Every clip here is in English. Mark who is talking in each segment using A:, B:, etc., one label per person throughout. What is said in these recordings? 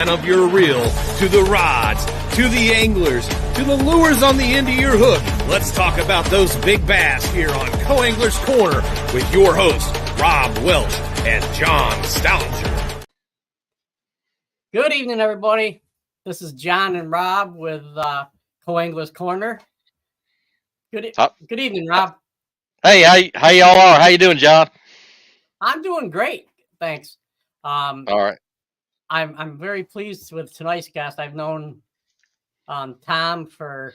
A: Of your reel, to the rods, to the anglers, to the lures on the end of your hook. Let's talk about those big bass here on Co-Angler's Corner with your hosts, Rob Welch and John Stoudinger.
B: Good evening, everybody. This is John and Rob with Co-Angler's Corner. Good evening, Rob.
C: Hey, how y'all are? How you doing, John?
B: I'm doing great, thanks.
C: All right.
B: I'm very pleased with tonight's guest. I've known Tom for,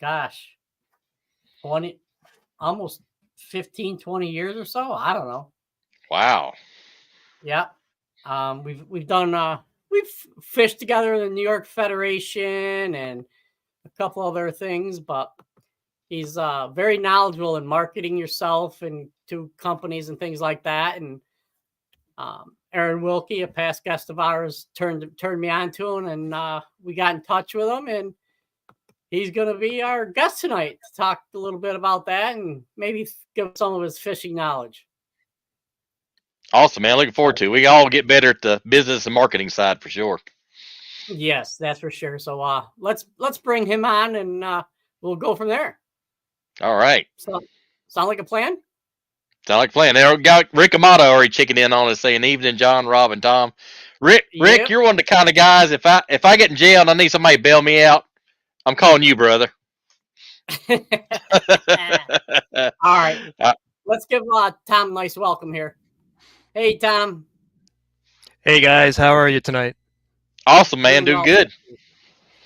B: 20 years or so. I don't know.
C: Wow.
B: Yeah. We've done we've fished together in the New York Federation and a couple other things, but he's very knowledgeable in marketing yourself and to companies and things like that. And Aaron Wilkie, a past guest of ours, turned me on to him, and we got in touch with him, and he's going to be our guest tonight to talk a little bit about that and maybe give some of his fishing knowledge.
C: Awesome, man. Looking forward to it. We all get better at the business and marketing side for sure.
B: Yes, that's for sure. So let's bring him on, and we'll go from there.
C: All right.
B: So, sound like a plan?
C: Sound like playing. There, got Rick Amato already checking in on us saying, "Evening, John, Rob, and Tom." Rick,
B: Yep.
C: You're one of the kind of guys. If I get in jail and I need somebody to bail me out, I'm calling you, brother.
B: All right. Let's give Tom a nice welcome here. Hey, Tom.
D: Hey guys, how are you tonight?
C: Awesome, man. Doing good.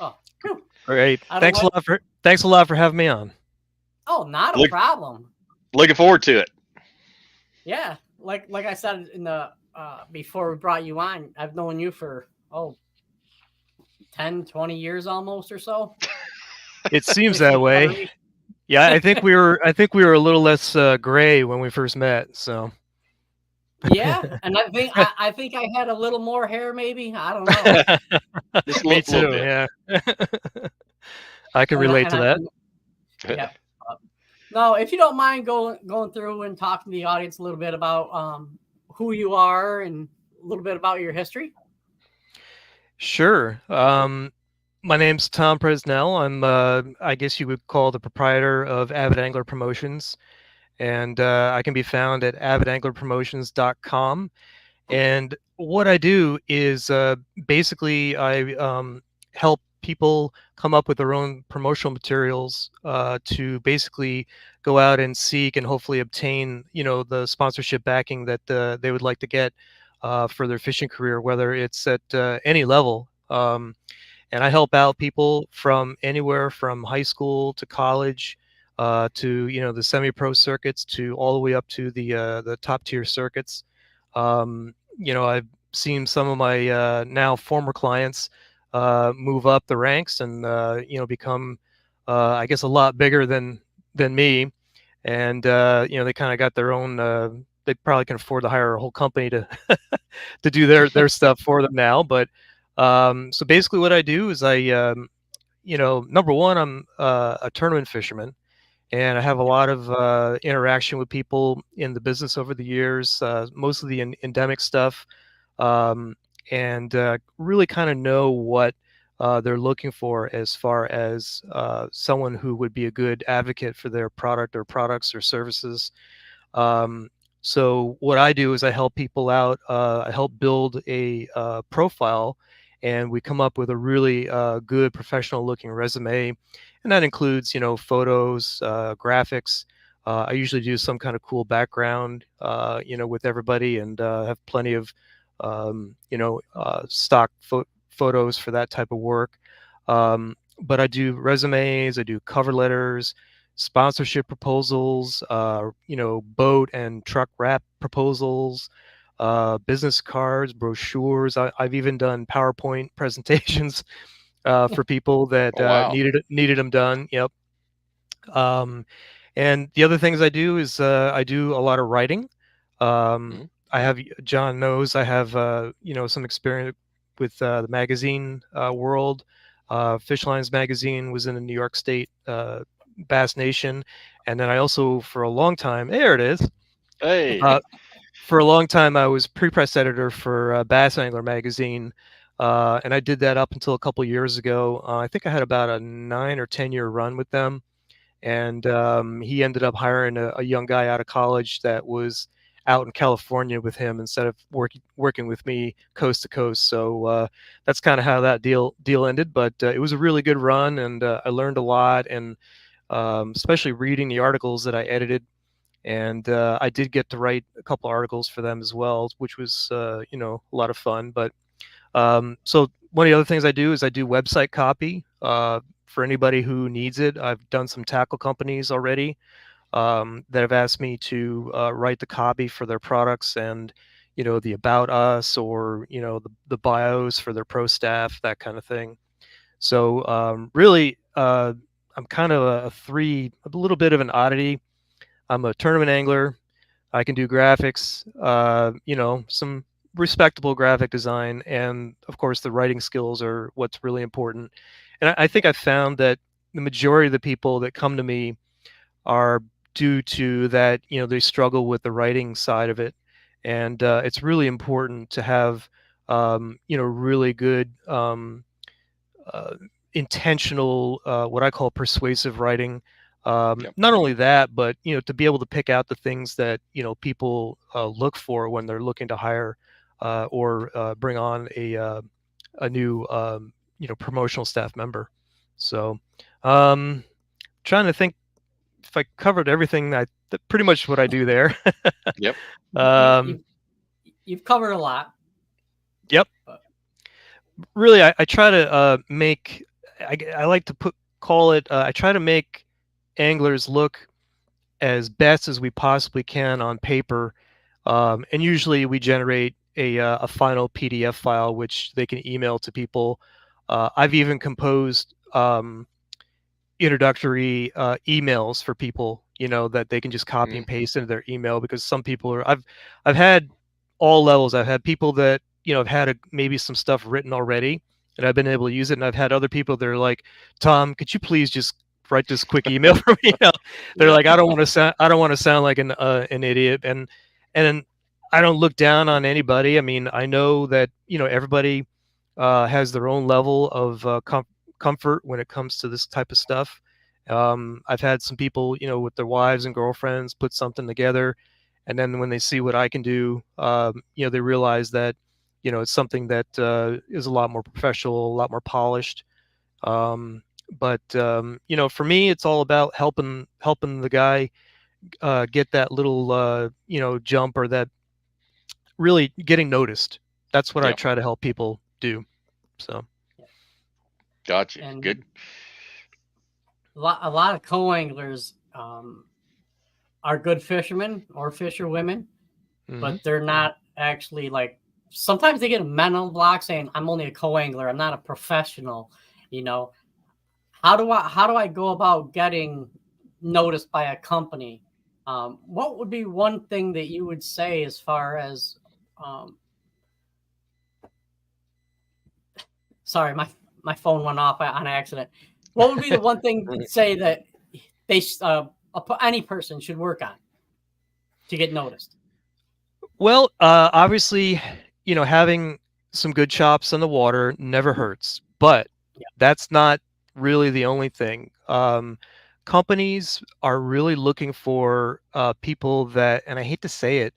B: Oh, cool.
D: Great. Thanks a lot for having me on.
B: Oh, not a problem.
C: Looking forward to it.
B: Yeah, like I said in the before we brought you on, I've known you for 10, 20 years almost or so.
D: It seems that way. Yeah, I think we were a little less gray when we first met. So.
B: Yeah, and I think I had a little more hair, maybe. I don't know.
C: Just
D: Me too. Yeah. I can relate to that.
B: Yeah. No, if you don't mind going through and talking to the audience a little bit about who you are and a little bit about your history.
D: Sure. My name's Tom Presnell. I'm, I guess you would call the proprietor of Avid Angler Promotions, and I can be found at avidanglerpromotions.com. And what I do is basically I help people come up with their own promotional materials to basically go out and seek and hopefully obtain, the sponsorship backing that they would like to get for their fishing career, whether it's at any level. And I help out people from anywhere from high school to college to the semi-pro circuits to all the way up to the top tier circuits. I've seen some of my now former clients move up the ranks and become I guess a lot bigger than me, and they kind of got their own they probably can afford to hire a whole company to to do their stuff for them now. But so basically what I do is I number one, I'm a tournament fisherman, and I have a lot of interaction with people in the business over the years, mostly the endemic stuff, and really kind of know what they're looking for as far as someone who would be a good advocate for their product or products or services. So what I do is I help people out. I help build a profile, and we come up with a really good professional looking resume. And that includes, photos, graphics. I usually do some kind of cool background, with everybody, and have plenty of, stock photos for that type of work. But I do resumes, I do cover letters, sponsorship proposals, boat and truck wrap proposals, business cards, brochures. I've even done PowerPoint presentations for people that needed them done. Yep. And the other things I do is I do a lot of writing. I have, John knows, I have some experience with the magazine world. Fish Lines magazine was in the New York State Bass Nation, and then I also for a long time, there it is.
C: Hey.
D: For a long time, I was pre-press editor for Bass Angler magazine. And I did that up until a couple years ago. I think I had about a 9 or 10 year run with them, and he ended up hiring a young guy out of college that was out in California with him instead of working with me coast to coast. So that's kind of how that deal ended. But it was a really good run, and I learned a lot, and especially reading the articles that I edited. And I did get to write a couple articles for them as well, which was a lot of fun. But so one of the other things I do is I do website copy for anybody who needs it. I've done some tackle companies already that have asked me to write the copy for their products, and the about us, or the bios for their pro staff, that kind of thing. So really, I'm kind of a little bit of an oddity. I'm a tournament angler. I can do graphics, some respectable graphic design, and of course the writing skills are what's really important. And I think I've found that the majority of the people that come to me are due to that, they struggle with the writing side of it. And it's really important to have, really good uh, intentional, what I call persuasive writing.
C: Yep.
D: Not only that, but to be able to pick out the things that people look for when they're looking to hire or bring on a new promotional staff member. So, trying to think if I covered everything. Pretty much what I do there.
C: Yep.
B: You've covered a lot.
D: Yep.
B: But
D: really, I try to make. I like to call it. I try to make anglers look as best as we possibly can on paper, and usually we generate a final PDF file which they can email to people. I've even composed introductory emails for people, that they can just copy and paste into their email, because some people are. I've had all levels. I've had people that have had maybe some stuff written already, and I've been able to use it. And I've had other people that are like, Tom, could you please just write this quick email for me? They're like, I don't want to sound like an idiot, and I don't look down on anybody. I mean, I know that everybody has their own level of comfort when it comes to this type of stuff. I've had some people, with their wives and girlfriends, put something together, and then when they see what I can do, they realize that it's something that is a lot more professional, a lot more polished. But for me, it's all about helping the guy get that little jump, or that really getting noticed. That's what I
C: Yep.
D: try to help people do. So
C: Gotcha.
B: And
C: Good.
B: a lot of co-anglers are good fishermen or fisherwomen, but they're not actually, like, sometimes they get a mental block saying, I'm only a co-angler, I'm not a professional. How do I go about getting noticed by a company? What would be one thing that you would say as far as sorry, my phone went off on accident. What would be the one thing to say that they any person should work on to get noticed?
D: Well, obviously, having some good chops on the water never hurts, but that's not really the only thing. Companies are really looking for people that, and I hate to say it,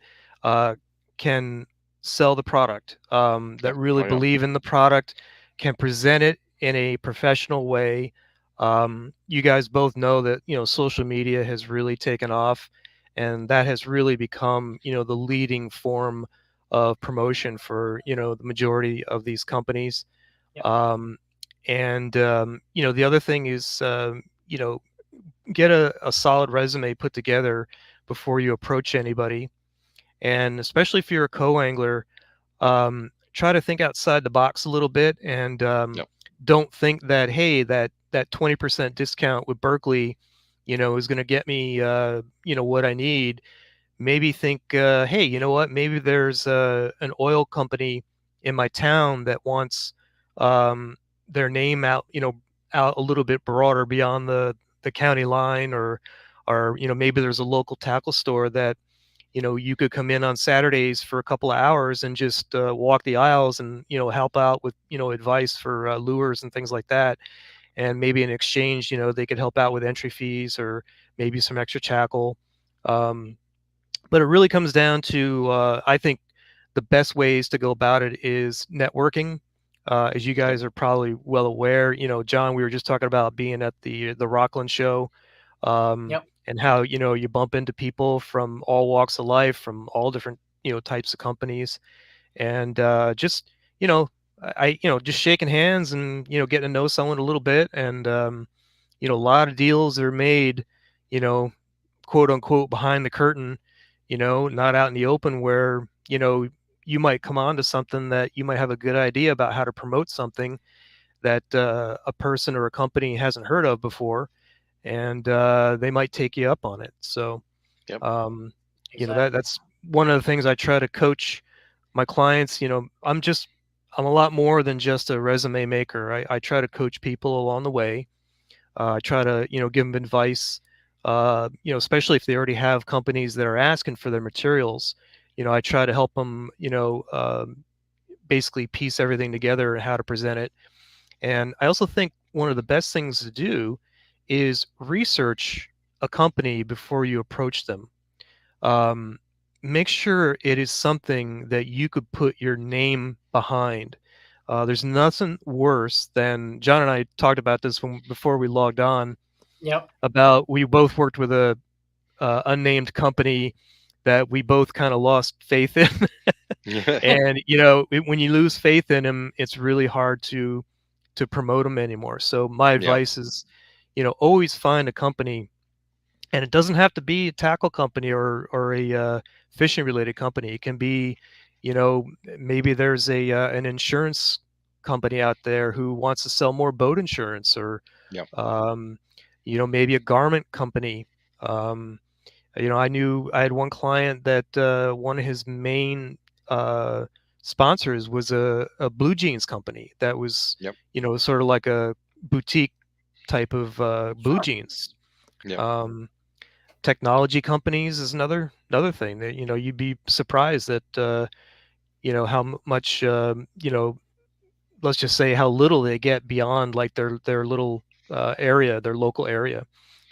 D: can sell the product, that really believe in the product, can present it in a professional way. You guys both know that social media has really taken off, and that has really become the leading form of promotion for the majority of these companies. And the other thing is get a solid resume put together before you approach anybody, and especially if you're a co-angler, try to think outside the box a little bit, and don't think that, hey, that 20% discount with Berkeley is going to get me what I need. Maybe think, hey, you know what, maybe there's an oil company in my town that wants their name out a little bit broader beyond the county line, or maybe there's a local tackle store that you could come in on Saturdays for a couple of hours and just walk the aisles and help out with advice for lures and things like that. And maybe in exchange, they could help out with entry fees or maybe some extra tackle. But it really comes down to, I think, the best ways to go about it is networking. As you guys are probably well aware, John, we were just talking about being at the Rockland show,
B: Yep.
D: and how you bump into people from all walks of life, from all different types of companies, and just just shaking hands and getting to know someone a little bit, and a lot of deals are made, you know, quote unquote behind the curtain, not out in the open, where you might come on to something that you might have a good idea about how to promote something that a person or a company hasn't heard of before, and they might take you up on it. So,
C: Yep.
B: Exactly.
D: that's one of the things I try to coach my clients. I'm a lot more than just a resume maker. I try to coach people along the way. I try to, give them advice, especially if they already have companies that are asking for their materials. I try to help them, basically piece everything together and how to present it. And I also think one of the best things to do is research a company before you approach them. Um, Make sure it is something that you could put your name behind. There's nothing worse than, John and I talked about this before we logged on,
B: Yep.
D: about, we both worked with a unnamed company that we both kind of lost faith in. And when you lose faith in them, it's really hard to promote them anymore. So my advice is, always find a company, and it doesn't have to be a tackle company or a fishing related company. It can be, maybe there's an insurance company out there who wants to sell more boat insurance, or
C: Yep.
D: maybe a garment company. I had one client that one of his main sponsors was a blue jeans company that was,
C: Yep.
D: sort of like a boutique type of blue
B: Sure.
D: jeans.
C: Yep.
D: Technology companies is another thing that, you'd be surprised that how much let's just say how little they get beyond like their little area, their local area.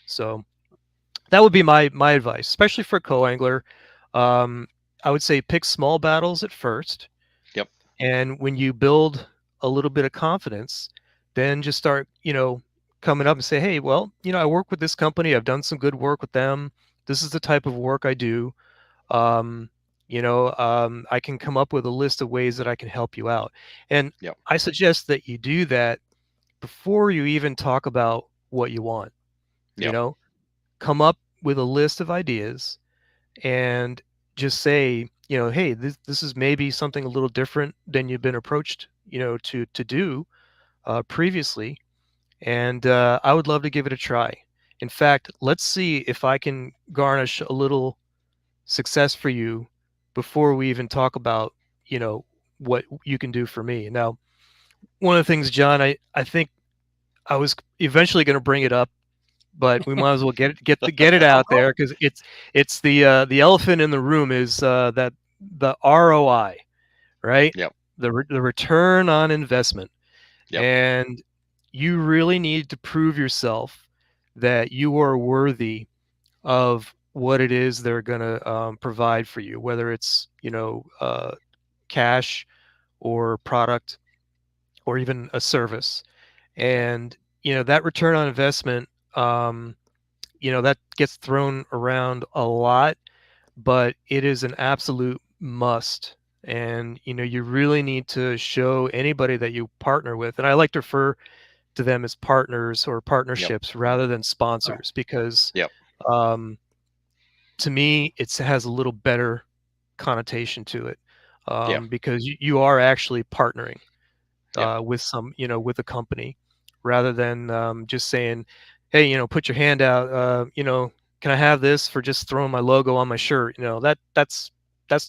D: So that would be my advice, especially for co-angler. I would say pick small battles at first.
C: Yep.
D: And when you build a little bit of confidence, then just start, coming up and say, hey, well, I work with this company. I've done some good work with them. This is the type of work I do. I can come up with a list of ways that I can help you out. And
C: Yep.
D: I suggest that you do that before you even talk about what you want.
C: Yep.
D: Come up with a list of ideas and just say, hey, this is maybe something a little different than you've been approached, to do previously. And I would love to give it a try. In fact, let's see if I can garnish a little success for you before we even talk about, what you can do for me. Now, one of the things, John, I think I was eventually going to bring it up, but we might as well get it out there, because it's the elephant in the room is that the ROI, right?
C: Yep.
D: The return on investment.
C: Yep.
D: And you really need to prove yourself that you are worthy of what it is they're going to provide for you, whether it's cash or product or even a service. And that return on investment, that gets thrown around a lot, but it is an absolute must. And you really need to show anybody that you partner with, and I like to refer to them as partners or partnerships rather than sponsors, because
C: Yep.
D: to me it has a little better connotation to it,
C: Yeah.
D: because you are actually partnering
C: Yeah.
D: with with a company, rather than just saying, hey, put your hand out, can I have this for just throwing my logo on my shirt? That's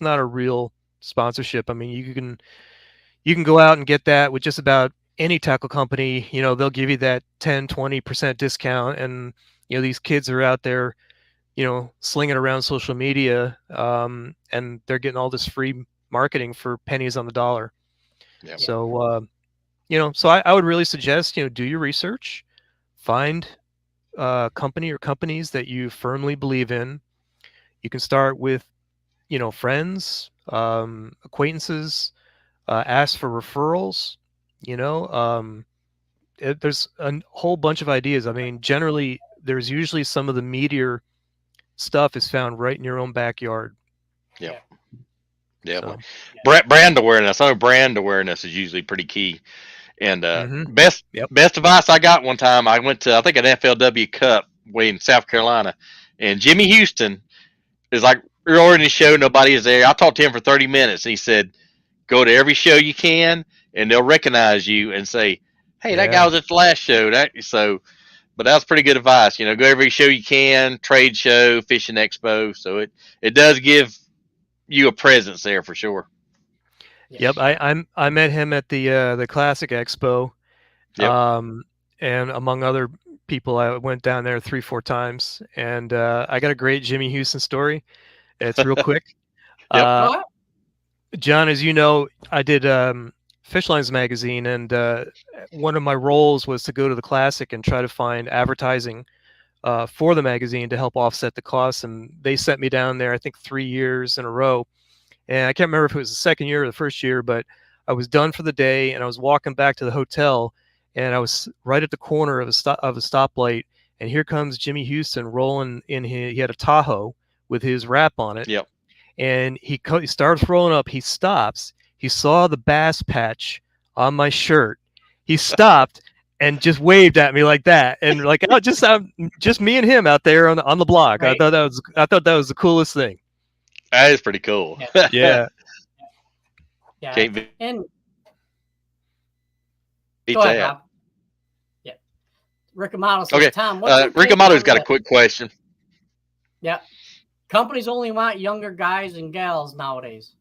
D: not a real sponsorship. I mean, you can go out and get that with just about any tackle company. They'll give you that 10-20% discount, and these kids are out there slinging around social media, and they're getting all this free marketing for pennies on the dollar.
C: Yep.
D: So, so I would really suggest, do your research, find a company or companies that you firmly believe in. You can start with, friends, acquaintances, ask for referrals, there's a whole bunch of ideas. I mean, generally, there's usually some of the meatier stuff is found right in your own backyard.
C: Yep. Definitely.
B: So,
C: Brand awareness. I know brand awareness is usually pretty key. And best
D: Yep.
C: best advice I got one time, I went to, I think, an FLW Cup way in South Carolina, and Jimmy Houston is like, we're already in the show, nobody is there. I talked to him for 30 minutes, and he said, go to every show you can, and they'll recognize you and say, hey, that guy was at the last show. But that was pretty good advice. Go every show you can, trade show, fishing expo. So it does give you a presence there for sure.
D: Yep, I met him at the Classic Expo,
C: Yep.
D: and among other people, I went down there 3-4 times, and I got a great Jimmy Houston story. It's real quick.
C: Yep.
D: John, as you know, I did Fish Lines magazine, and one of my roles was to go to the Classic and try to find advertising for the magazine to help offset the costs. And they sent me down there, I think, 3 years in a row. And I can't remember if it was the second year or the first year, but I was done for the day, and I was walking back to the hotel, and I was right at the corner of a stoplight, and here comes Jimmy Houston rolling in. He had a Tahoe with his wrap on it.
C: Yep.
D: And he starts rolling up. He stops. He saw the bass patch on my shirt. He stopped and just waved at me like that, and like, oh, just me and him out there on the block.
B: Right.
D: I thought that was the coolest thing.
C: That is pretty cool.
D: Yeah.
B: Yeah.
C: Can't beat
B: And go ahead,
C: that.
B: Rob. Yeah. Rick Amato says,
C: Okay.
B: Tom, what's your
C: Rick
B: take
C: Amato's
B: on
C: got a
B: the-
C: quick question.
B: Yeah. Companies only want younger guys and gals nowadays.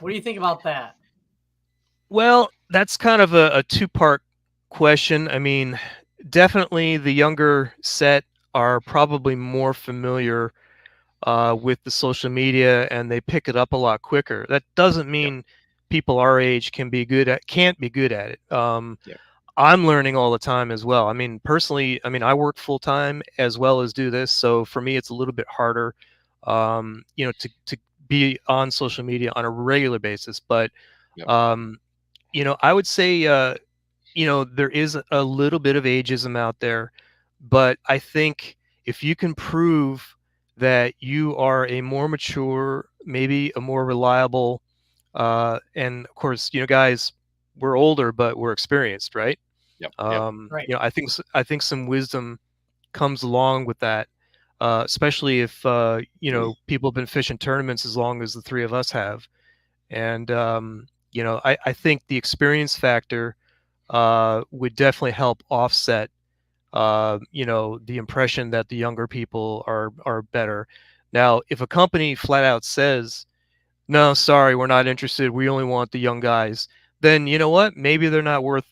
B: What do you think about that?
D: Well, that's kind of a two-part question. I mean, definitely the younger set are probably more familiar with the social media, and they pick it up a lot quicker. That doesn't mean people our age can't be good at it. I'm learning all the time as well. I mean, personally, I work full time as well as do this, so for me, it's a little bit harder, to be on social media on a regular basis. But I would say, there is a little bit of ageism out there, but I think if you can prove that you are a more mature, maybe a more reliable, and of course, guys, we're older, but we're experienced, right?
C: Yep.
B: Right.
D: I think some wisdom comes along with that, especially if people have been fishing tournaments as long as the three of us have, and I think the experience factor would definitely help offset the impression that the younger people are better. Now, if a company flat out says, no, sorry, we're not interested, we only want the young guys, then you know what? Maybe they're not worth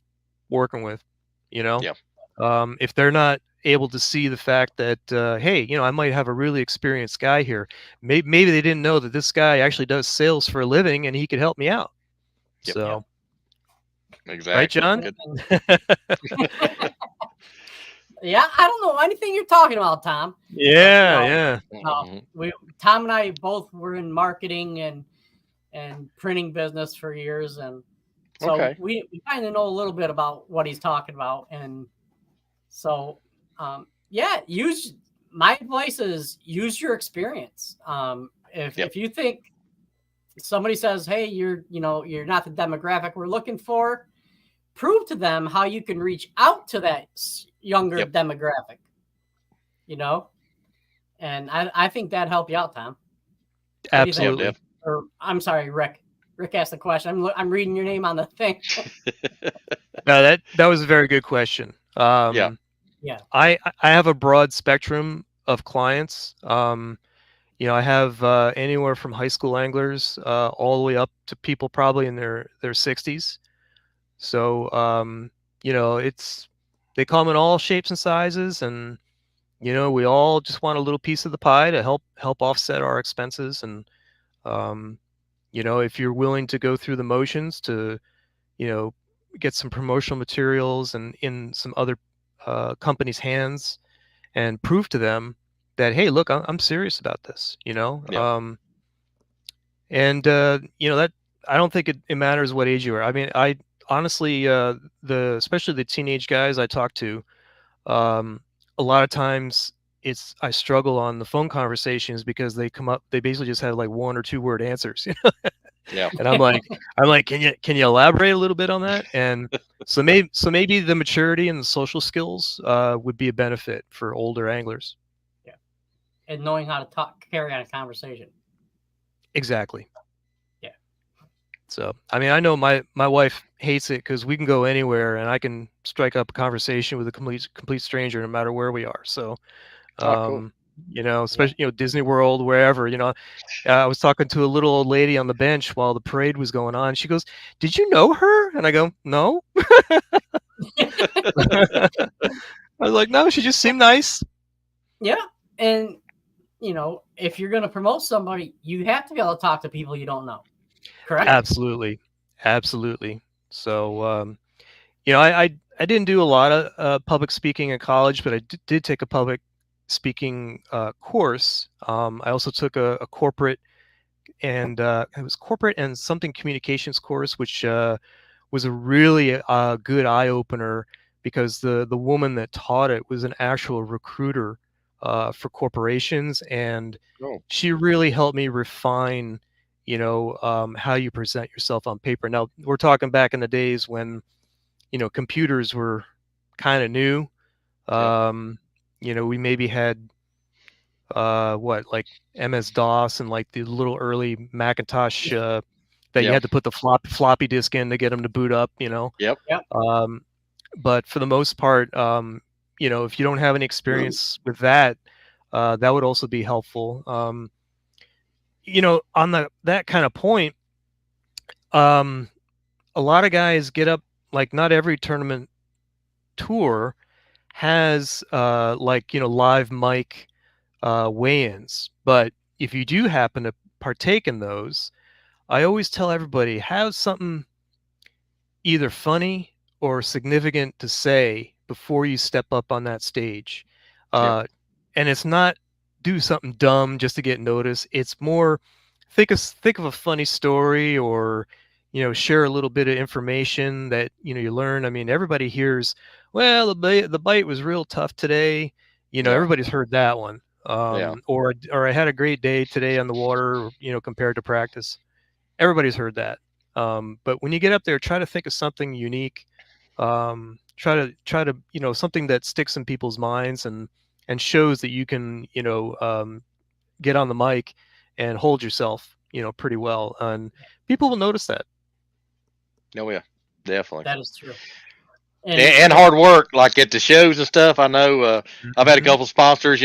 D: working with,
C: Yep.
D: if they're not able to see the fact that, hey, I might have a really experienced guy here. Maybe they didn't know that this guy actually does sales for a living and he could help me out.
C: Yep.
D: So,
C: Exactly.
D: right, John?
B: Yeah, I don't know anything you're talking about, Tom.
D: Yeah.
B: Tom and I both were in marketing and printing business for years, and so we kind of know a little bit about what he's talking about. And so, use my advice is use your experience. If you think somebody says, hey, you're not the demographic we're looking for, prove to them how you can reach out to that younger demographic, and I think that'd help you out, Tom.
D: Absolutely.
B: Or I'm sorry, Rick. Rick asked the question. I'm reading your name on the thing.
D: No, that was a very good question.
B: Yeah.
D: I have a broad spectrum of clients. I have anywhere from high school anglers all the way up to people probably in their 60s. So they come in all shapes and sizes, and We all just want a little piece of the pie to help offset our expenses. And if you're willing to go through the motions to, get some promotional materials and in some other companies' hands and prove to them that, hey, look, I'm serious about this,
C: Yeah.
D: and that I don't think it matters what age you are. I mean, I honestly, especially the teenage guys I talk to, a lot of times I struggle on the phone conversations because they basically just have like 1 or 2 word answers.
C: Yeah.
D: And I'm like, can you elaborate a little bit on that? And so maybe the maturity and the social skills would be a benefit for older anglers.
B: Yeah, and knowing how to carry on a conversation.
D: Exactly.
B: Yeah.
D: So I mean, I know my wife hates it because we can go anywhere and I can strike up a conversation with a complete stranger no matter where we are. So
C: Cool.
D: especially Disney World, wherever. I was talking to a little old lady on the bench while the parade was going on. She goes, "Did you know her?" And I go, "No." I was like, "No, she just seemed nice."
B: Yeah, and if you're going to promote somebody, you have to be able to talk to people you don't know. Correct?
D: Absolutely. So, I didn't do a lot of public speaking in college, but I did take a public speaking course. I also took a corporate and it was corporate and something communications course, which was a really good eye opener because the woman that taught it was an actual recruiter for corporations, and
C: Oh.
D: she really helped me refine, how you present yourself on paper. Now we're talking back in the days when computers were kind of new. We maybe had like MS-DOS and like the little early Macintosh that you
C: Yeah.
D: had to put the floppy disk in to get them to boot up.
C: Yep.
D: Um, but for the most part, if you don't have any experience with that, that would also be helpful. On that kind of point, a lot of guys get up, like not every tournament tour has live mic weigh-ins, but if you do happen to partake in those, I always tell everybody, have something either funny or significant to say before you step up on that stage.
C: Yeah.
D: And it's not do something dumb just to get noticed. It's more think of a funny story, or share a little bit of information that you learn. I mean, everybody hears, well, the bite was real tough today.
C: Yeah.
D: Everybody's heard that one.
C: Yeah.
D: Or I had a great day today on the water, compared to practice. Everybody's heard that. But when you get up there, try to think of something unique. Try to something that sticks in people's minds and shows that you can get on the mic and hold yourself pretty well, and people will notice that.
C: Oh yeah, definitely.
B: That is true.
C: And hard work, like at the shows and stuff. I know I've had a couple sponsors,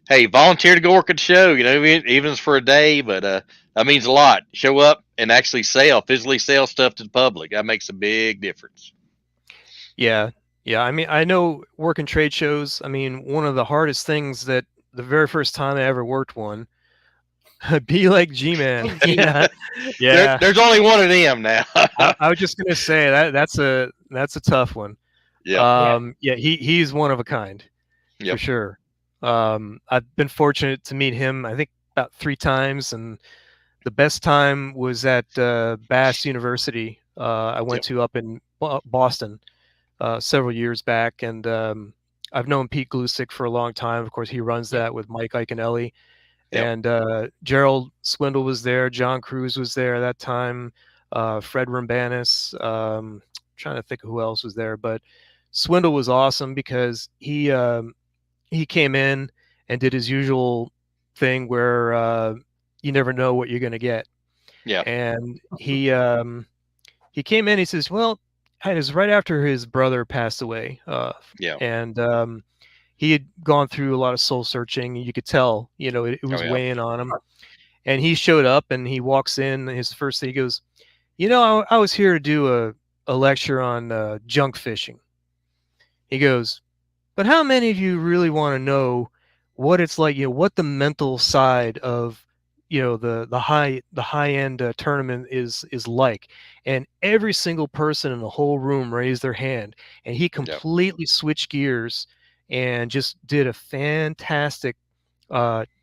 C: hey, volunteer to go work at the show, even if it's for a day, but that means a lot. Show up and actually physically sell stuff to the public. That makes a big difference.
D: Yeah. I mean, I know working trade shows, I mean, one of the hardest things that the very first time I ever worked one, be like G-Man. Yeah.
C: There's only one of them now.
D: I was just gonna say that's a tough one.
C: Yeah.
D: He's one of a kind.
C: Yep.
D: For sure. I've been fortunate to meet him, I think about 3 times, and the best time was at Bass University. I went to up in Boston several years back, and I've known Pete Glusick for a long time. Of course, he runs that with Mike Iconelli.
C: Yep.
D: And Gerald Swindle was there. John Cruz was there at that time. Fred Rambanis. Trying to think of who else was there, but Swindle was awesome because he came in and did his usual thing where you never know what you're going to get.
C: Yeah.
D: And he came in. He says, "Well, it was right after his brother passed away." And he had gone through a lot of soul searching. You could tell, it was weighing on him. And he showed up and he walks in. His first thing, he goes, I was here to do a lecture on junk fishing. He goes, but how many of you really want to know what it's like, what the mental side of, the high end tournament is like. And every single person in the whole room raised their hand, and he
C: Yeah.
D: completely switched gears and just did a fantastic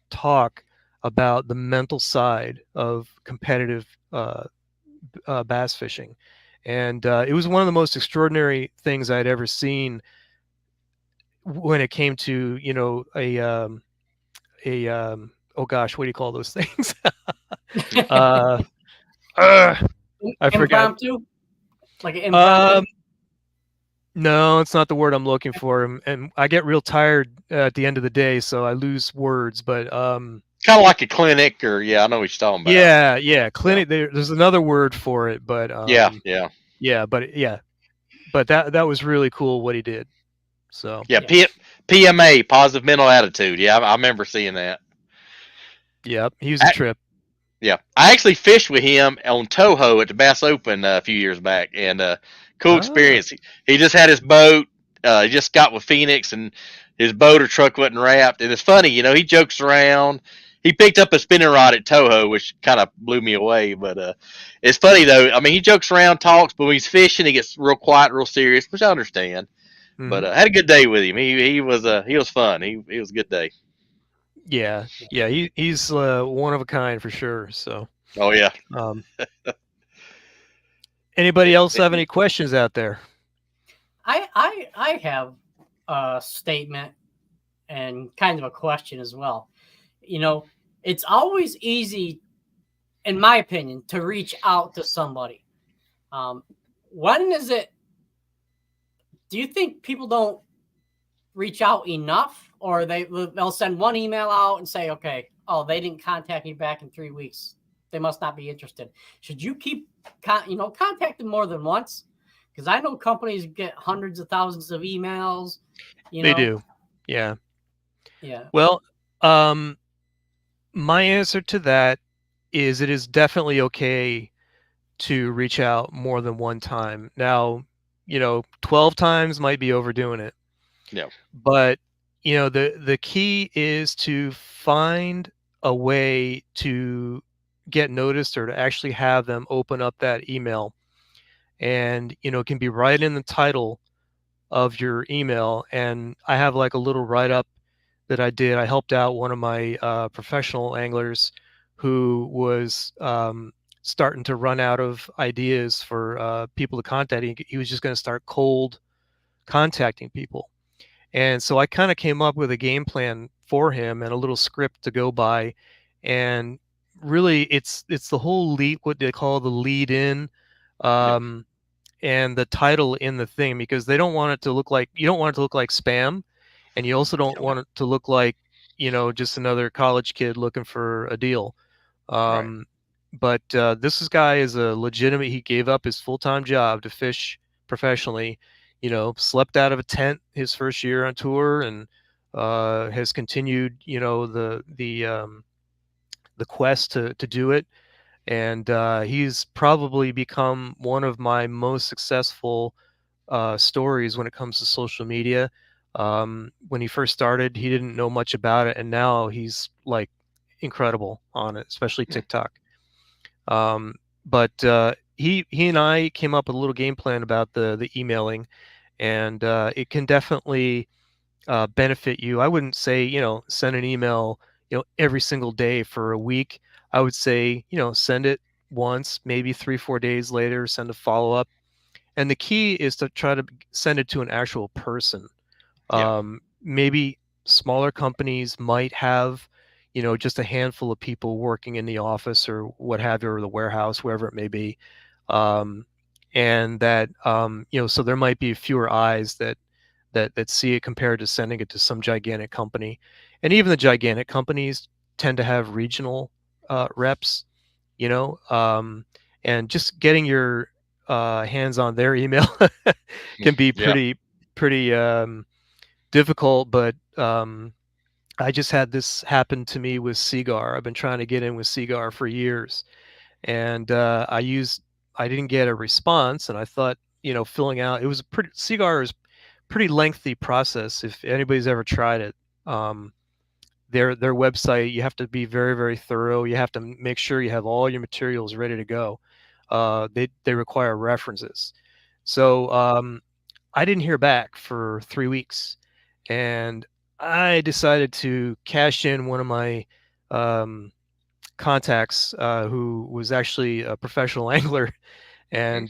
D: talk about the mental side of competitive bass fishing. And it was one of the most extraordinary things I'd ever seen when it came to, oh gosh, what do you call those things? uh, I forgot.
B: Impromptu, like an impromptu.
D: No, it's not the word I'm looking for, and I get real tired at the end of the day, so I lose words. But
C: Kind of like a clinic, or I know what you're talking about.
D: yeah, clinic. There's another word for it, but
C: Yeah.
D: but that was really cool what he did. So
C: Yeah. PMA, positive mental attitude. Yeah, I remember seeing that.
D: yeah, he was a trip.
C: Yeah, I actually fished with him on Toho at the Bass Open a few years back, and cool experience. He just had his boat. He just got with Phoenix, and his boat or truck wasn't wrapped. And it's funny, he jokes around. He picked up a spinning rod at Toho, which kind of blew me away. But it's funny though. I mean, he jokes around, talks, but when he's fishing, he gets real quiet, real serious, which I understand.
D: Mm-hmm.
C: But I had a good day with him. He was fun. He was a good day.
D: Yeah, he's one of a kind for sure. So.
C: Oh yeah.
D: Anybody else have any questions out there?
B: I have a statement and kind of a question as well. It's always easy, in my opinion, to reach out to somebody. When is it? Do you think people don't reach out enough, or they'll send one email out and say, okay, oh, they didn't contact me back in 3 weeks, they must not be interested? Should you keep contact them more than once? Because I know companies get hundreds of thousands of emails.
D: They do. Yeah. Well, my answer to that is it is definitely okay to reach out more than one time. Now, 12 times might be overdoing it.
C: Yeah.
D: But, the key is to find a way to get noticed, or to actually have them open up that email. And, it can be right in the title of your email. And I have like a little write-up that I did. I helped out one of my professional anglers who was starting to run out of ideas for people to contact. He was just going to start cold contacting people. And so I kind of came up with a game plan for him and a little script to go by. And really, it's the whole lead, what they call the lead in, and the title in the thing, because they don't want it to look like, you don't want it to look like spam, and you also don't want it to look like, just another college kid looking for a deal.
C: Right.
D: But this guy is a legitimate. He gave up his full-time job to fish professionally. Slept out of a tent his first year on tour, and has continued, the quest to do it. And he's probably become one of my most successful stories when it comes to social media. When he first started, he didn't know much about it, and now he's like incredible on it, especially TikTok. But he and I came up with a little game plan about the emailing, and it can definitely benefit you. I wouldn't say, send an email, every single day for a week. I would say, send it once, maybe 3-4 days later, send a follow-up. And the key is to try to send it to an actual person. Maybe smaller companies might have, just a handful of people working in the office or what have you, or the warehouse, wherever it may be. And that, so there might be fewer eyes that see it compared to sending it to some gigantic company. And even the gigantic companies tend to have regional reps, and just getting your hands on their email can be pretty difficult. But I just had this happen to me with Seagar. I've been trying to get in with Seagar for years, and I didn't get a response, and I thought, filling out, Seagar is pretty lengthy process if anybody's ever tried it. their website, you have to be very, very thorough. You have to make sure you have all your materials ready to go. They require references. So I didn't hear back for 3 weeks, and I decided to cash in one of my contacts, who was actually a professional angler, and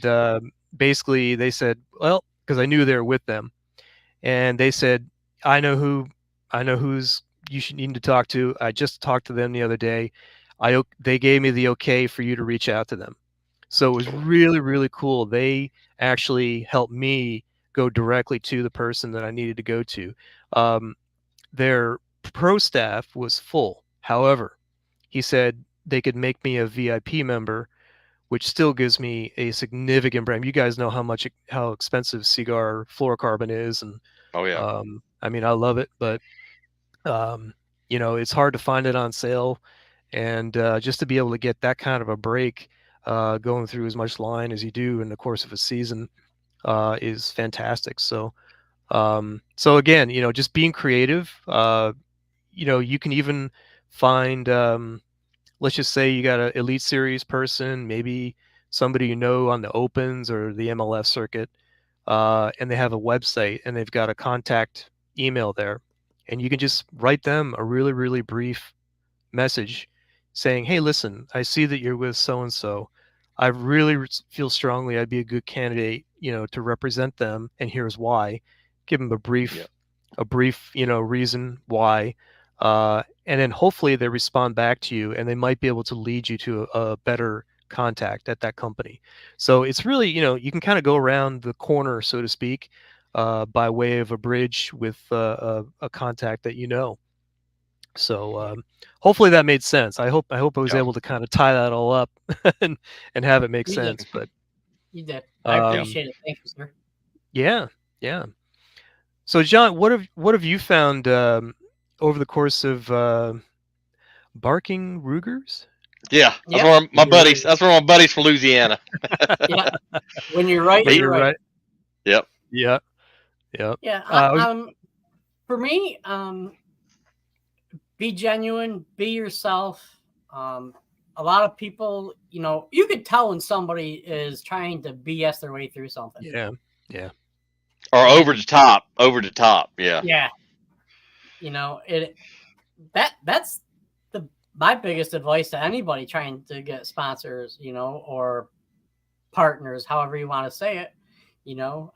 D: basically they said, well, because I knew they were with them, and they said, I know who, I know who's you should need to talk to. I just talked to them the other day. They gave me the okay for you to reach out to them. So it was really, really cool. They actually helped me go directly to the person that I needed to go to. Their pro staff was full. However, he said they could make me a VIP member, which still gives me a significant brand. You guys know how expensive cigar fluorocarbon is, and
C: Oh yeah.
D: I mean, I love it, but it's hard to find it on sale, and just to be able to get that kind of a break, going through as much line as you do in the course of a season, is fantastic. So again, just being creative. You can even find, let's just say you got an Elite Series person, maybe somebody on the Opens or the MLS circuit, and they have a website and they've got a contact email there, and you can just write them a really, really brief message saying, hey, listen, I see that you're with so and so. I really feel strongly I'd be a good candidate, to represent them, and here's why. Give them a brief reason why, and then hopefully they respond back to you, and they might be able to lead you to a better contact at that company. So it's really, you can kind of go around the corner, so to speak, by way of a bridge with a contact that you know. So hopefully that made sense. I hope I was able to kind of tie that all up and have it make sense. But
B: you did. I appreciate it. Thank you, sir.
D: Yeah, yeah. So John, what have you found over the course of barking Rugers?
C: Yeah, that's where my buddies. That's where my buddies from Louisiana.
B: Yeah, when you're right, you're right.
C: Yep.
D: Yeah. Yep.
B: Yeah. For me, be genuine, be yourself. A lot of people, you could tell when somebody is trying to BS their way through something.
D: Yeah. Yeah.
C: Or over the top. Yeah.
B: Yeah. That's my biggest advice to anybody trying to get sponsors, or partners, however you want to say it.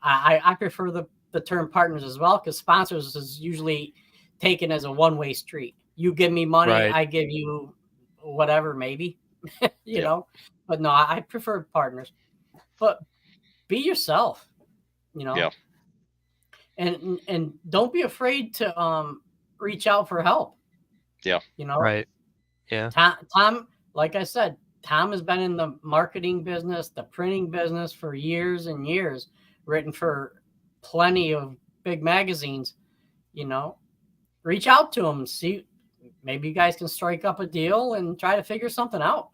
B: I prefer the term partners as well, because sponsors is usually taken as a one-way street. You give me money, right. I give you whatever, maybe, you know, but no, I prefer partners. But be yourself,
C: Yeah.
B: And don't be afraid to reach out for help.
C: Yeah.
D: Right. Yeah.
B: Tom, like I said, Tom has been in the marketing business, the printing business for years and years, written for plenty of big magazines. Reach out to him, see, maybe you guys can strike up a deal and try to figure something out.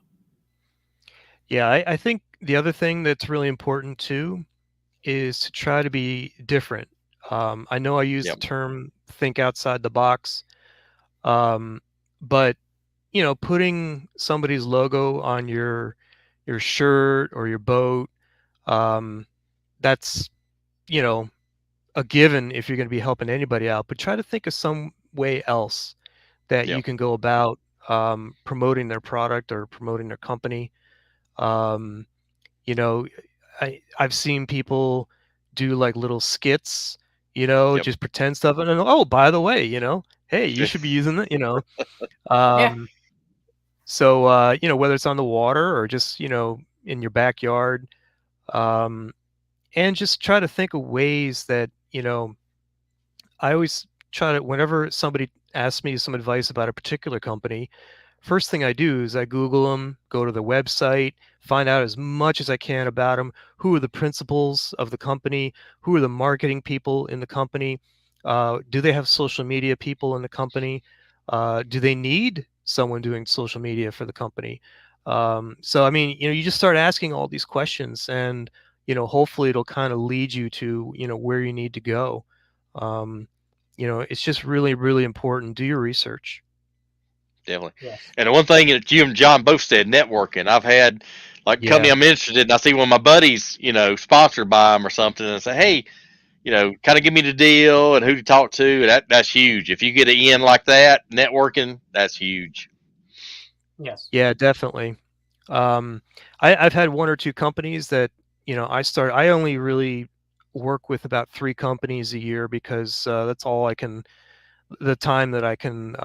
D: Yeah, I think the other thing that's really important too is to try to be different. I know I use the term think outside the box, but putting somebody's logo on your shirt or your boat, that's a given if you're going to be helping anybody out. But try to think of some way else that you can go about promoting their product or promoting their company. I've seen people do like little skits, just pretend stuff, and oh, by the way, hey, you should be using it, So whether it's on the water or just in your backyard, and just try to think of ways that I always try to, whenever somebody asks me some advice about a particular company, first thing I do is I Google them, go to the website, find out as much as I can about them. Who are the principals of the company? Who are the marketing people in the company? Do they have social media people in the company? Do they need someone doing social media for the company? So, I mean, you just start asking all these questions, and, hopefully it'll kind of lead you to, where you need to go. It's just really, really important. Do your research.
C: Definitely.
B: Yes.
C: And the one thing that you and John both said, networking. I've had like company
D: Yeah.
C: I'm interested in. I see one of my buddies, sponsored by them or something, and say, hey, kind of give me the deal and who to talk to. That's huge. If you get an in like that, networking, that's huge.
B: Yes.
D: Yeah, definitely. I've had one or two companies that, I only really work with about 3 companies a year because that's all the time that I can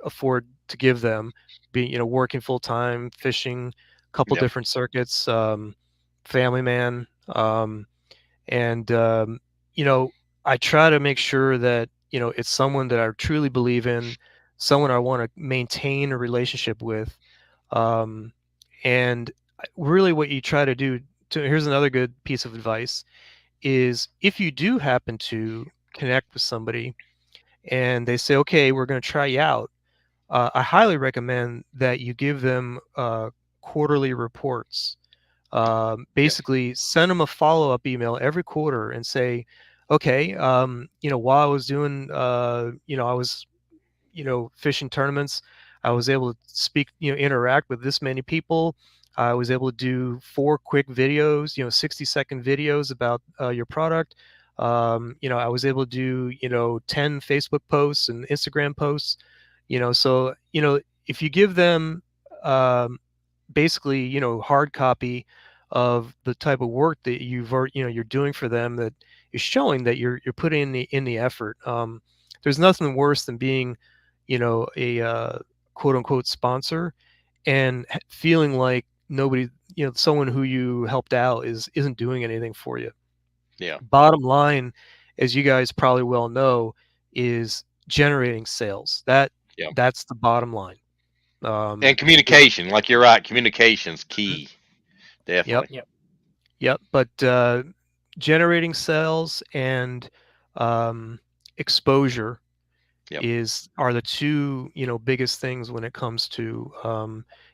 D: afford to give them. Working full time, fishing, a couple
C: Yep.
D: different circuits, family man, and I try to make sure that it's someone that I truly believe in, someone I want to maintain a relationship with, um, and really what you try to do. Here's another good piece of advice: is if you do happen to connect with somebody and they say, okay, we're going to try you out, I highly recommend that you give them quarterly reports.
C: Yep.
D: Basically, send them a follow-up email every quarter and say, okay, while I was doing, I was, fishing tournaments, I was able to speak, interact with this many people. I was able to do 4 quick videos, 60-second videos about your product. I was able to do, 10 Facebook posts and Instagram posts. So if you give them basically hard copy of the type of work that you're doing for them, that is showing that you're putting in the effort. There's nothing worse than being a quote unquote sponsor and feeling like nobody, someone who you helped out isn't doing anything for you.
C: Yeah.
D: Bottom line, as you guys probably well know, is generating sales.
C: Yep.
D: That's the bottom line.
C: And
D: you know,
C: communication, like you're right, communication's
D: mhm.
C: key.
D: Yep.
C: Definitely.
B: Yep.
D: Yep. But generating sales and um, exposure
C: Yep.
D: are the two biggest things when it comes to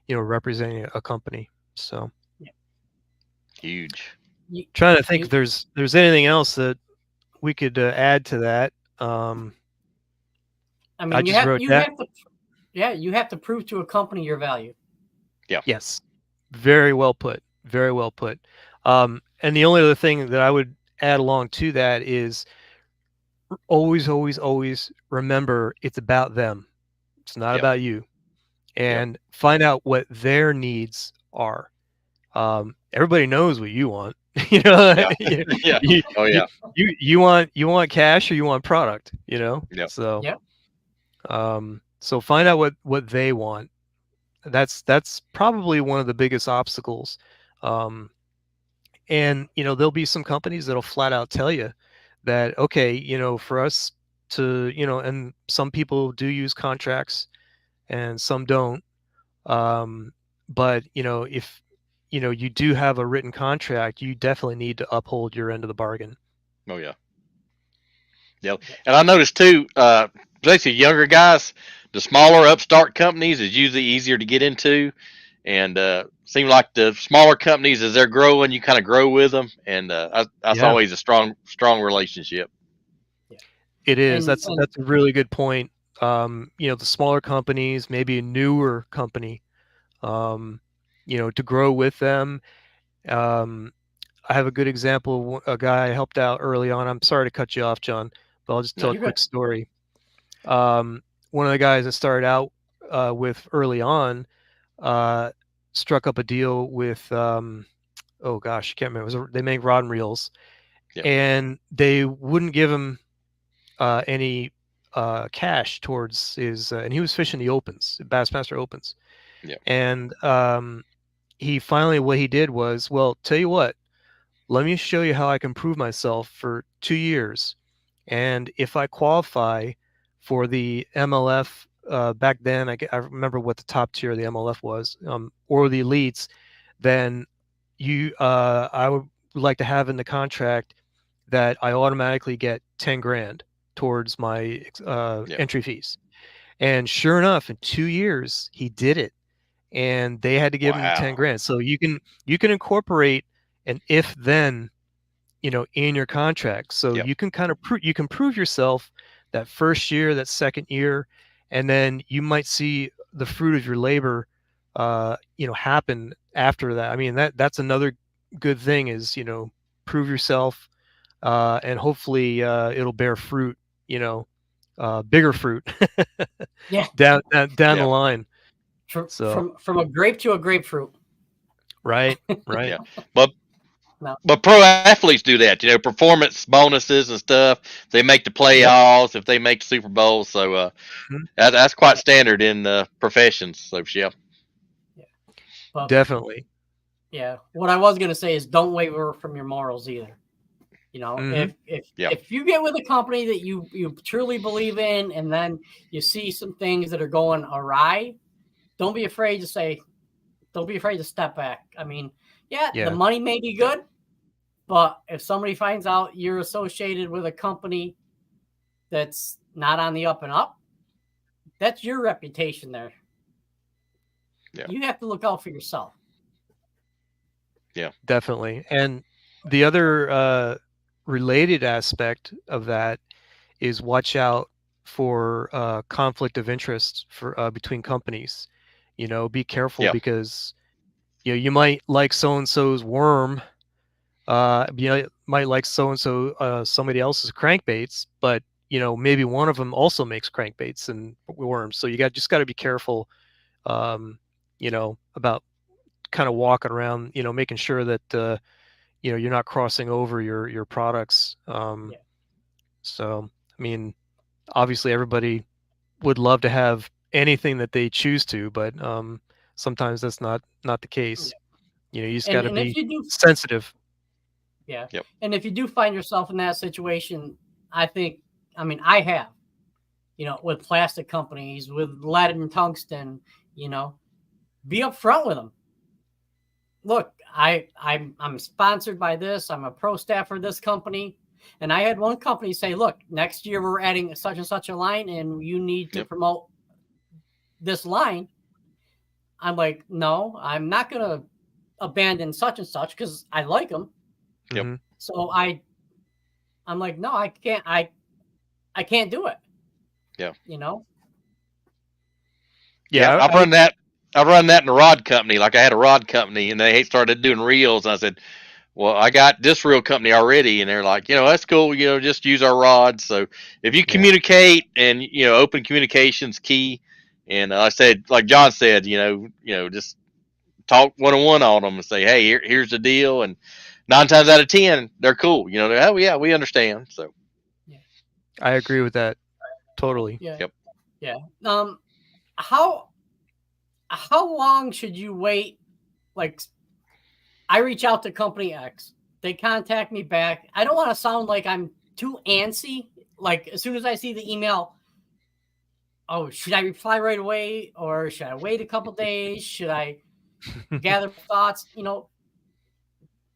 D: representing a company. So
B: Yeah.
C: Huge.
B: You,
D: trying to think
B: you,
D: if there's anything else that we could add to that.
B: I
D: I
B: mean,
D: just wrote that.
B: you have to prove to a company your value.
C: Yeah.
D: Yes, very well put. Very well put. And the only other thing that I would add along to that is always, always, always remember it's about them. It's not
C: Yep.
D: about you.
C: Yep.
D: And find out what their needs are. Everybody knows what you want.
C: Yeah.
D: you,
C: Yeah.
D: you,
C: Oh
D: you,
C: yeah.
D: you want cash or you want product.
C: Yep.
D: So
B: Yep.
D: so find out what they want. That's probably one of the biggest obstacles. Um, and there'll be some companies that'll flat out tell you that, okay, for us to, and some people do use contracts and some don't. But if you do have a written contract, you definitely need to uphold your end of the bargain.
C: Oh yeah. Yep. And I noticed too, especially younger guys, the smaller upstart companies is usually easier to get into, and seem like the smaller companies as they're growing, you kind of grow with them, and that's
D: Yeah,
C: always a strong relationship.
B: Yeah.
D: it is.
B: And
D: That's a really good point. The smaller companies, maybe a newer company, um, to grow with them. Um, I have a good example. A guy I helped out early on. I'm sorry to cut you off, John, but I'll just
C: No,
D: tell a
C: you're
B: you're good.
D: quick story. One of the guys I started out with early on uh, struck up a deal with, oh gosh, I can't remember. They make rod and reels,
C: yep,
D: and they wouldn't give him any cash towards his, and he was fishing the opens, Bassmaster Opens,
C: yep,
D: and he finally, what he did was, well, tell you what, let me show you how I can prove myself for 2 years. And if I qualify for the MLF, back then, I remember what the top tier of the MLF was, or the elites, then I would like to have in the contract that I automatically get 10 grand towards my
C: yep.
D: entry fees. And sure enough, in 2 years, he did it, and they had to give him 10
C: Wow.
D: grand. So you can incorporate an if then in your contract, so
C: Yep,
D: you can kind of you can prove yourself that first year, that second year, and then you might see the fruit of your labor, happen after that. I mean, that's another good thing is, prove yourself, and hopefully it'll bear fruit, bigger fruit
B: Yeah.
D: down the
C: Yeah.
D: line.
B: From
D: So
B: from a grape to a grapefruit.
D: right.
C: Yeah. But
B: No.
C: but pro athletes do that, performance bonuses and stuff. They make the playoffs if they make the Super Bowl. So
D: Mhm.
C: that's quite standard in professions. So yeah.
B: But
D: Definitely.
B: yeah, what I was gonna say is don't waver from your morals either.
D: Mhm.
B: If you get with a company that you truly believe in, and then you see some things that are going awry, don't be afraid to say, don't be afraid to step back. I mean, the
D: Yeah.
B: money may be good, but if somebody finds out you're associated with a company that's not on the up and up, that's your reputation there.
C: Yeah.
B: You have to look out for yourself.
C: Yeah.
D: Definitely. And the other related aspect of that is watch out for conflict of interest for between companies. Be careful
C: Yeah.
D: because you might like so and so's worm, might like so and so somebody else's crankbaits, but maybe one of them also makes crankbaits and worms. So you just got to be careful, about kind of walking around, making sure that you're not crossing over your products.
B: Yeah.
D: So I mean, obviously everybody would love to have anything that they choose to, but sometimes that's not the case. You just got to
B: And if
D: be
B: you do,
D: sensitive.
B: yeah,
C: Yep.
B: and if you do find yourself in that situation, I mean, I have, with plastic companies, with lead and tungsten, be upfront with them. Look, I'm sponsored by this. I'm a pro staff for this company. And I had one company say, look, next year we're adding such and such a line and you need to promote this line. I'm like, no, I'm not going to abandon such and such because I like them.
C: Yep.
D: Mhm.
B: So I'm like, no, I can't do it.
C: Yeah.
D: Yeah,
C: I've run that. I've run that in a rod company. Like I had a rod company, and they started doing reels. And I said, "Well, I got this reel company already," and they're like, "That's cool. Just use our rods." So if you communicate and open communication's key. And I said, like John said, just talk one-on-one on them and say, "Hey, here's the deal." And 9 times out of 10, they're cool. They're, "Oh yeah, we understand." So
D: I agree with that totally.
B: Yeah.
C: Yep.
B: Yeah. How long should you wait? Like, I reach out to company X, they contact me back. I don't want to sound like I'm too antsy. Like, as soon as I see the email, oh, should I reply right away or should I wait a couple days? Should I gather thoughts?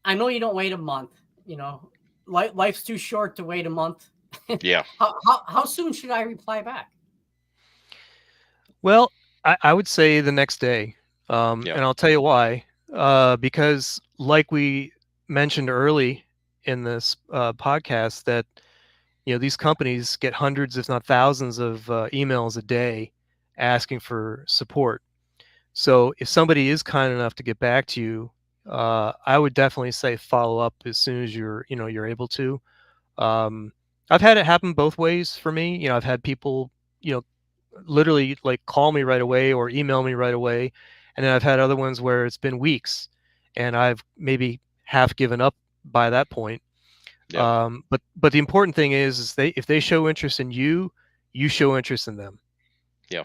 B: I know you don't wait a month. Life's too short to wait a month.
C: Yeah.
B: How soon should I reply back?
D: Well, I would say the next day,
C: Yeah.
D: and I'll tell you why. Because, like we mentioned early in this podcast, that these companies get hundreds, if not thousands, of emails a day asking for support. So if somebody is kind enough to get back to you, I would definitely say follow up as soon as you're able to. I've had it happen both ways for me. I've had people, literally like call me right away or email me right away, and then I've had other ones where it's been weeks, and I've maybe half given up by that point.
C: Yeah.
D: But the important thing is if they show interest in you, you show interest in them.
C: Yeah.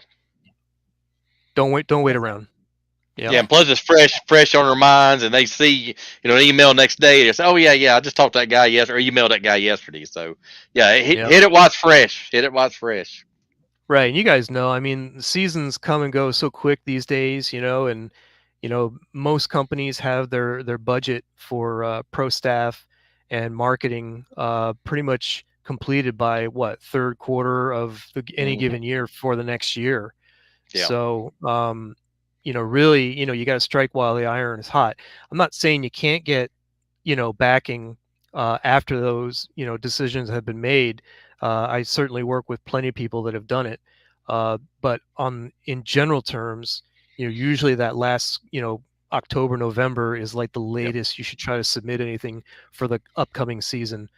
D: Don't wait around.
C: Yeah, and plus it's fresh on their minds, and they see, an email next day. They say, "Oh yeah, I just talked to that guy yesterday, or emailed that guy yesterday." So, yeah, hit it while it's fresh. Hit it while it's fresh.
D: Right, and you guys know, I mean, the seasons come and go so quick these days, and most companies have their budget for pro staff and marketing pretty much completed by what, third quarter of any given year for the next year.
C: Yeah.
D: So, really, you got to strike while the iron is hot. I'm not saying you can't get, backing after those, decisions have been made. I certainly work with plenty of people that have done it. But in general terms, usually that last, October, November is like the latest you should try to submit anything for the upcoming season.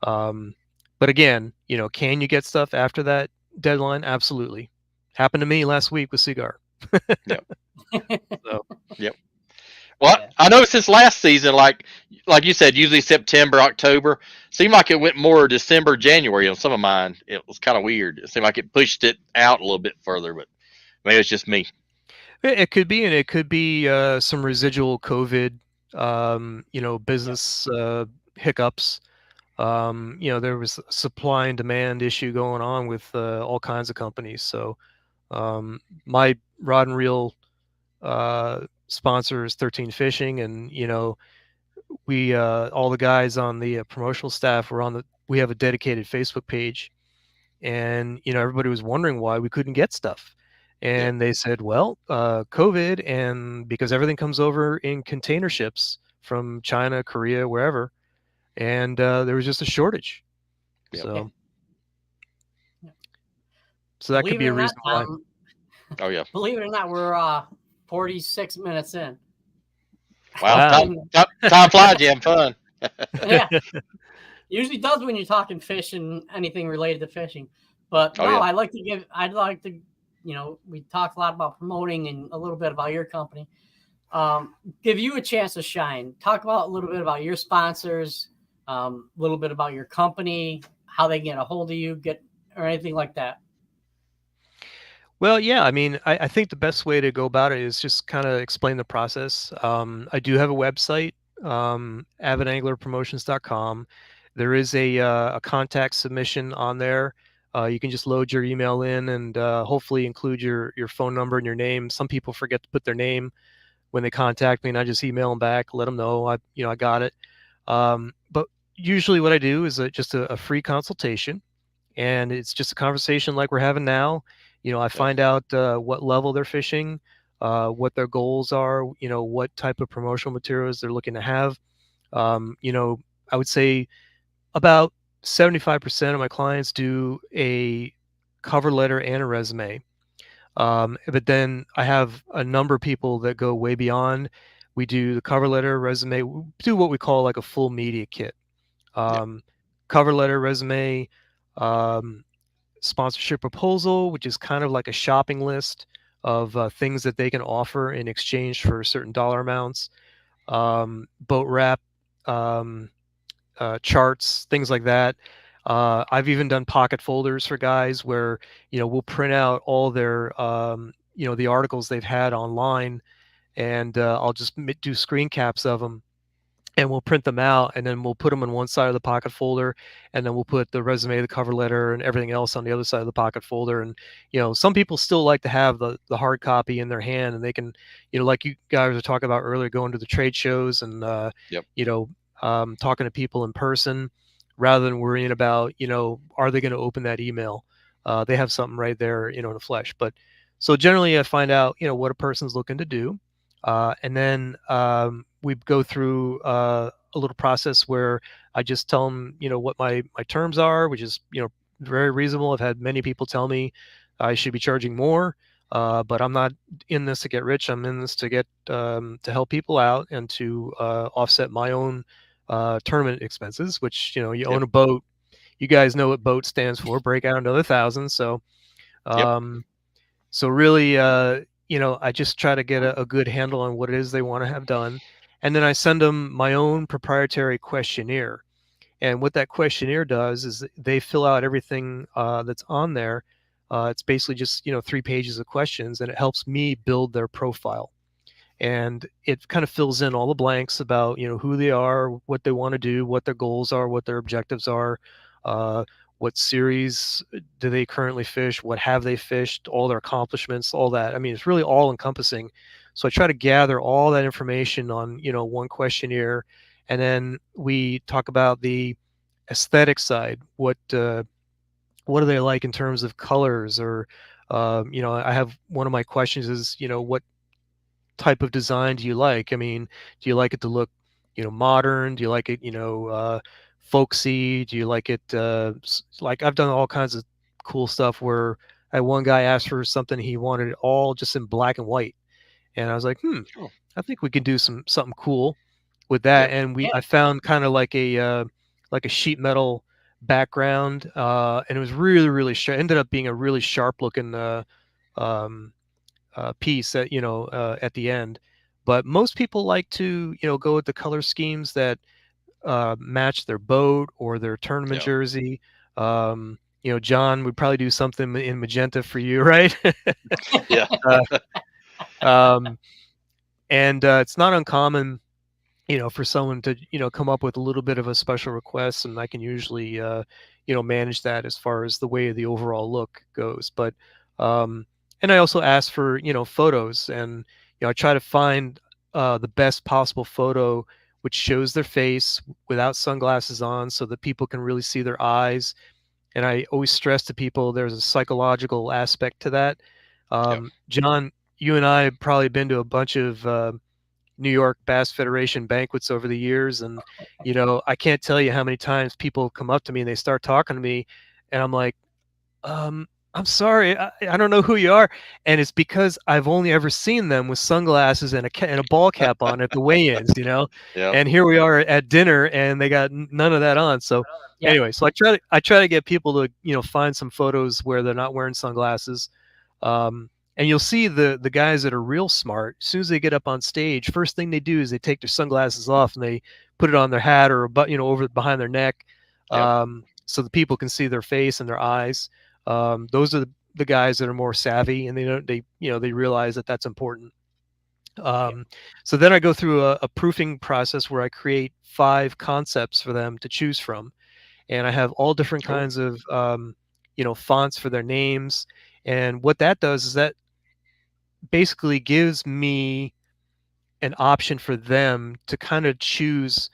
D: But again, can you get stuff after that deadline? Absolutely. Happened to me last week with Cigar.
C: Yep.
D: So,
C: Yep. Well,
B: Yeah.
C: I know since last season, like you said, usually September, October, seemed like it went more December, January on some of mine. It was kind of weird. It seemed like it pushed it out a little bit further, but maybe it's just me.
D: it could be, and it could be some residual COVID, business hiccups. There was a supply and demand issue going on with all kinds of companies. So my rod and reel sponsor is 13 Fishing, and we all the guys on the promotional staff were we have a dedicated Facebook page, and everybody was wondering why we couldn't get stuff. And they said, well, COVID, and because everything comes over in container ships from China, Korea, wherever, and there was just a shortage.
C: Yep.
D: So,
B: Yeah.
D: so that could
B: Believe
D: be
B: it
D: a
B: or not,
D: reason why.
C: Oh yeah.
B: Believe it or not, we're 46 minutes in.
C: Wow.
D: Wow.
C: Time flies. You having fun?
B: Yeah. Usually does when you're talking fish and anything related to fishing. But
C: Oh,
B: no,
C: yeah.
B: I'd like to, we talked a lot about promoting and a little bit about your company. Give you a chance to shine. Talk about a little bit about your sponsors, a little bit about your company, how they get a hold of you, or anything like that.
D: Well, yeah, I mean, I think the best way to go about it is just kind of explain the process. I do have a website, avidanglerpromotions.com. There is a contact submission on there. You can just load your email in and hopefully include your phone number and your name. Some people forget to put their name when they contact me, and I just email them back, let them know I got it. But usually what I do is just a free consultation, and it's just a conversation like we're having now. I find out what level they're fishing, what their goals are, what type of promotional materials they're looking to have. I would say about 75% of my clients do a cover letter and a resume. But then I have a number of people that go way beyond. We do the cover letter, resume, we do what we call like a full media kit. Cover letter, resume, um, sponsorship proposal, which is kind of like a shopping list of things that they can offer in exchange for certain dollar amounts, boat wrap, um, charts, things like that. I've even done pocket folders for guys where we'll print out all their the articles they've had online, and I'll just do screen caps of them, and we'll print them out, and then we'll put them on one side of the pocket folder, and then we'll put the resume, the cover letter, and everything else on the other side of the pocket folder. And some people still like to have the hard copy in their hand, and they can, like you guys were talking about earlier, going to the trade shows and talking to people in person, rather than worrying about are they going to open that email. They have something right there in the flesh. But so generally I find out what a person's looking to do, and then we go through a little process where I just tell them, what my terms are, which is, very reasonable. I've had many people tell me I should be charging more, but I'm not in this to get rich. I'm in this to get to help people out and to offset my own tournament expenses, which, you own a boat. You guys know what boat stands for, break out another $1,000. So, so really, I just try to get a good handle on what it is they want to have done. And then I send them my own proprietary questionnaire. And what that questionnaire does is they fill out everything that's on there. It's basically just, 3 pages of questions, and it helps me build their profile. And it kind of fills in all the blanks about, who they are, what they want to do, what their goals are, what their objectives are, what series do they currently fish, what have they fished, all their accomplishments, all that. I mean, it's really all encompassing. So I try to gather all that information on, one questionnaire, and then we talk about the aesthetic side. What do they like in terms of colors, or I have one of my questions is, what type of design do you like? I mean, do you like it to look, modern? Do you like it, folksy? Do you like it like I've done all kinds of cool stuff where I had one guy ask for something, he wanted it all just in black and white, and I was like,
C: Oh.
D: I think we can do something cool with that.
C: Yep.
D: And
B: Yeah.
D: I found kind of like a sheet metal background, and it was really sharp. Ended up being a really sharp looking um, piece at at the end. But most people like to go with the color schemes that match their boat or their tournament
C: Yeah.
D: jersey. John would probably do something in magenta for you, right?
C: Yeah.
D: um, and it's not uncommon, for someone to come up with a little bit of a special request, and I can usually manage that as far as the way the overall look goes. But and I also ask for photos, and I try to find the best possible photo which shows their face without sunglasses on, so that people can really see their eyes. And I always stress to people there's a psychological aspect to that.
C: Yep.
D: John, you and I have probably been to a bunch of New York Bass Federation banquets over the years, and I can't tell you how many times people come up to me and they start talking to me, and I'm like, I'm sorry, I don't know who you are, and it's because I've only ever seen them with sunglasses and a ball cap on at the weigh-ins,
C: Yep.
D: and here we are at dinner, and they got none of that on. So
B: Yeah.
D: anyway, so I try to get people to find some photos where they're not wearing sunglasses. And you'll see the guys that are real smart. As soon as they get up on stage, first thing they do is they take their sunglasses off and they put it on their hat or over behind their neck,
C: Yep.
D: so the people can see their face and their eyes. Those are the guys that are more savvy, and they realize that that's important. So then I go through a proofing process where I create 5 concepts for them to choose from, and I have all different
C: Cool.
D: kinds of fonts for their names. And what that does is that basically gives me an option for them to kind of choose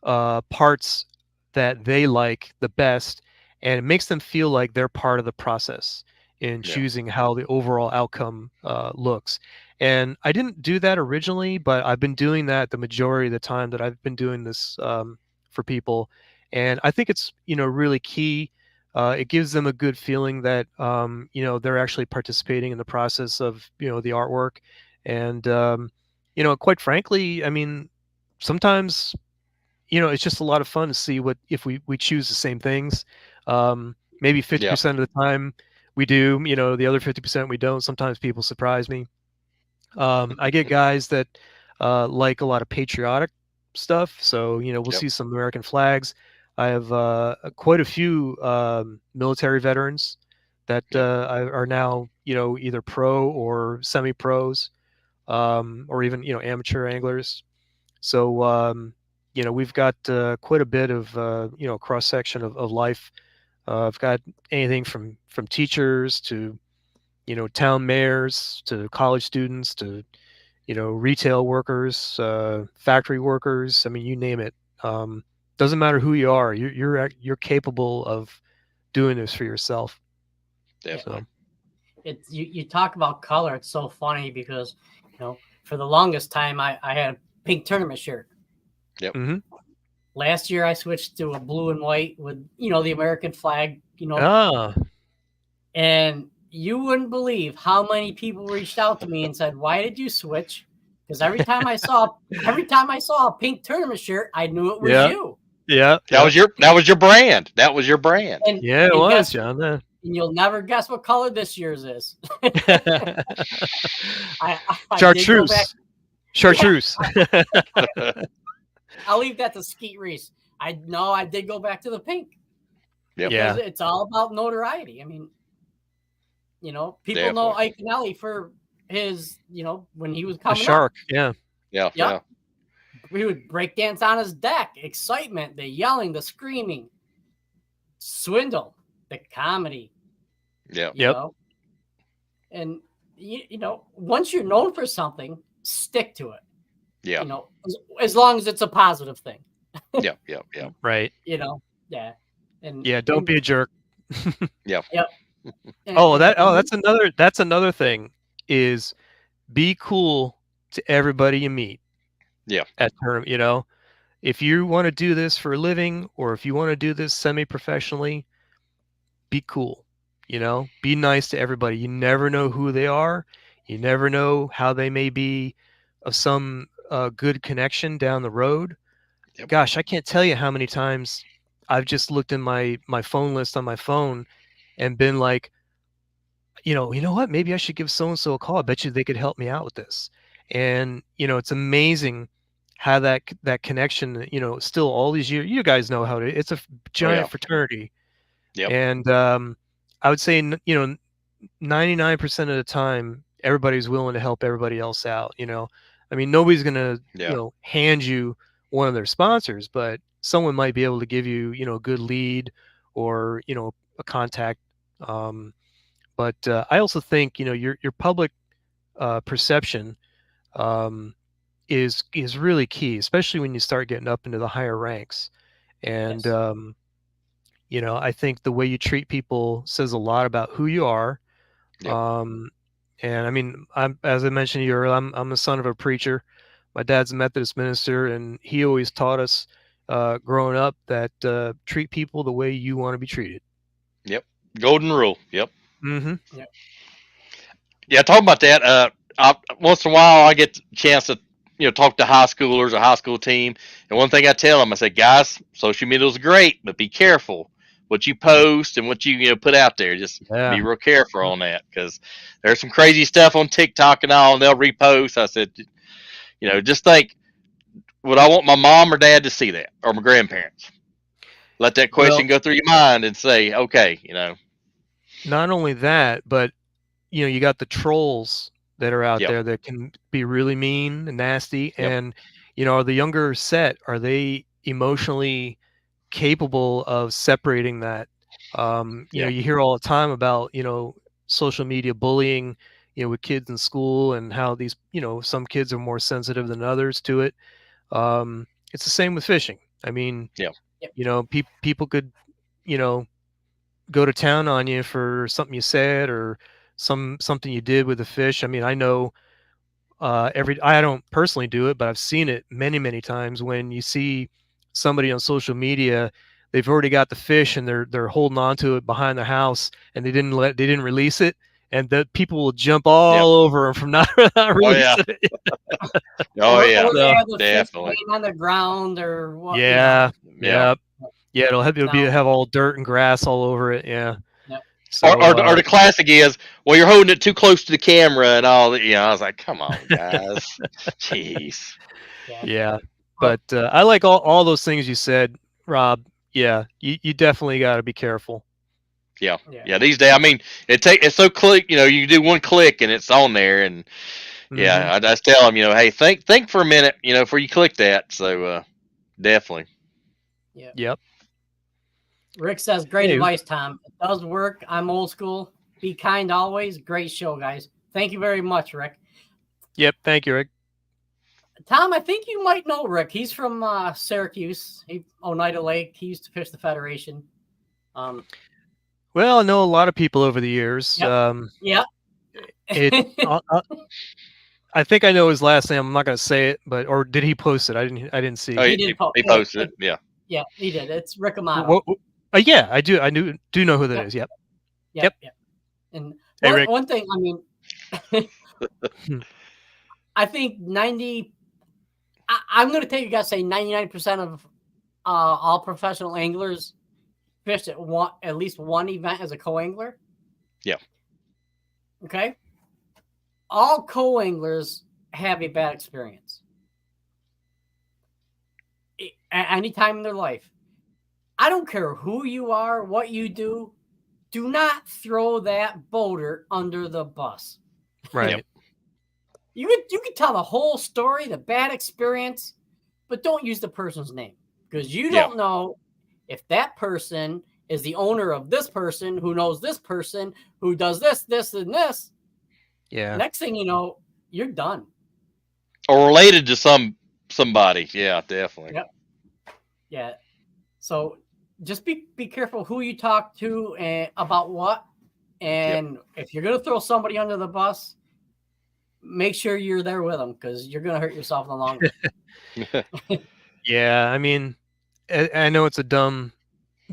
D: parts that they like the best, and it makes them feel like they're part of the process in
C: Yeah.
D: choosing how the overall outcome looks. And I didn't do that originally, but I've been doing that the majority of the time that I've been doing this for people, and I think it's really key. It gives them a good feeling that they're actually participating in the process of the artwork, and quite frankly, I mean, sometimes it's just a lot of fun to see what if we choose the same things. Maybe 50% of the time we do, the other 50% we don't. Sometimes people surprise me. I get guys that like a lot of patriotic stuff, so we'll
C: Yep.
D: see some American flags. I have quite a few military veterans that are now either pro or semi-pros, or even amateur anglers. So we've got quite a bit of cross section of life. I've got anything from teachers to town mayors to college students to retail workers, factory workers. I mean, you name it. Doesn't matter who you are. You're capable of doing this for yourself.
C: Definitely.
D: So.
B: It's you talk about color. It's so funny because for the longest time I had a pink tournament shirt.
C: Yep.
D: Mm-hmm.
B: Last year I switched to a blue and white with the American flag.
D: Ah.
B: And you wouldn't believe how many people reached out to me and said, "Why did you switch?" Because every time I saw a pink tournament shirt, I knew it was you.
D: Yeah.
C: That was your brand. That was your brand.
B: And,
D: Yeah, it
B: and
D: was,
B: guess,
D: John.
B: and you'll never guess what color this year's is. I
D: Chartreuse. Chartreuse.
B: I'll leave that to Skeet Reese. I did go back to the pink.
C: Yep.
B: Because it's all about notoriety. I mean, people
C: Definitely.
B: know Ike Nelly for his, when he was coming
D: a shark.
B: up.
C: Yeah.
B: Yep. We would break dance on his deck. Excitement, the yelling, the screaming. Swindle, the comedy.
C: Yeah.
B: You know? And once you're known for something, stick to it.
C: Yeah.
B: As long as it's a positive thing.
C: Yeah.
D: Right.
B: Yeah. And
D: don't be a jerk.
C: Yeah.
B: Yep.
D: That's another thing is be cool to everybody you meet.
C: Yeah.
D: At tournament, if you want to do this for a living or if you want to do this semi-professionally, be cool. Be nice to everybody. You never know who they are. You never know how they may be of some good connection down the road.
C: Yep.
D: Gosh, I can't tell you how many times I've just looked in my phone list on my phone and been like, you know what? Maybe I should give so and so a call. I bet you they could help me out with this. And it's amazing how that connection, still all these years. You guys know how it's a giant fraternity.
C: Yep.
D: And I would say 99% of the time, everybody's willing to help everybody else out. I mean, nobody's gonna hand you one of their sponsors, but someone might be able to give you a good lead or a contact. But I also think your public perception is really key, especially when you start getting up into the higher ranks. And
B: Yes.
D: I think the way you treat people says a lot about who you are.
C: Yep.
D: And I mean, as I mentioned to you earlier, I'm the son of a preacher. My dad's a Methodist minister, and he always taught us growing up that treat people the way you want to be treated.
C: Yep. Golden rule. Yep.
D: Mm-hmm.
B: Yep.
C: Yeah, talking about that. Once in a while, I get a chance to talk to high schoolers, a high school team, and one thing I tell them, I say, guys, social media is great, but be careful what you post and what you put out there. Just be real careful on that, because there's some crazy stuff on TikTok and all, and they'll repost. I said, just think, would I want my mom or dad to see that, or my grandparents? Let that question go through your mind and say, okay,
D: Not only that, but you got the trolls that are out
C: Yep.
D: there that can be really mean and nasty.
C: Yep.
D: And are the younger set, are they emotionally capable of separating that?
C: Yep.
D: You hear all the time about social media bullying, with kids in school, and how these some kids are more sensitive than others to it. It's the same with fishing. I mean,
C: Yep.
D: People could go to town on you for something you said or something you did with the fish. I mean, I know I don't personally do it, but I've seen it many times when you see somebody on social media, they've already got the fish and they're holding on to it behind their house, and they didn't release it, and the people will jump all over them from not releasing it.
C: Oh yeah,
B: or they have the
C: definitely
B: fish on the ground or what.
D: Yeah.
C: Yeah.
D: It'll have all dirt and grass all over it. Yeah.
B: Yep.
D: So,
C: or the classic is, well, you're holding it too close to the camera and all that. I was like, come on, guys, jeez.
D: Yeah, but I like all those things you said, Rob. Yeah, you definitely got to be careful.
C: Yeah. These days, I mean, it's so click. You do one click and it's on there, and I just tell them, hey, think for a minute, before you click that. So definitely.
B: Yeah.
D: Yep.
B: Rick says, great advice, Tom. It does work. I'm old school. Be kind always. Great show, guys. Thank you very much, Rick.
D: Yep. Thank you, Rick.
B: Tom, I think you might know Rick. He's from Syracuse, Oneida Lake. He used to fish the Federation.
D: Well, I know a lot of people over the years.
B: Yep.
D: I think I know his last name. I'm not going to say it, or did he post it? I didn't see.
C: Oh, he posted it. Yeah.
B: Yeah, he did. It's Rick Amato.
D: Yeah, I do. I do know who that is. Yep.
B: Yep. And one thing, I mean, I think I'm going to take you guys say 99% of all professional anglers fish at least one event as a co-angler.
C: Yeah.
B: Okay. All co-anglers have a bad experience at any time in their life. I don't care who you are, what you do. Do not throw that boater under the bus.
D: Right.
B: You can tell the whole story, the bad experience, but don't use the person's name, because you don't know if that person is the owner of this person who knows this person who does this, and this.
D: Yeah.
B: Next thing you know, you're done.
C: Or related to somebody. Yeah, definitely.
B: Yep. Yeah. So just be careful who you talk to and about what. And if you're going to throw somebody under the bus, make sure you're there with them, because you're going to hurt yourself in the long run.
D: Yeah. I mean, I know it's a dumb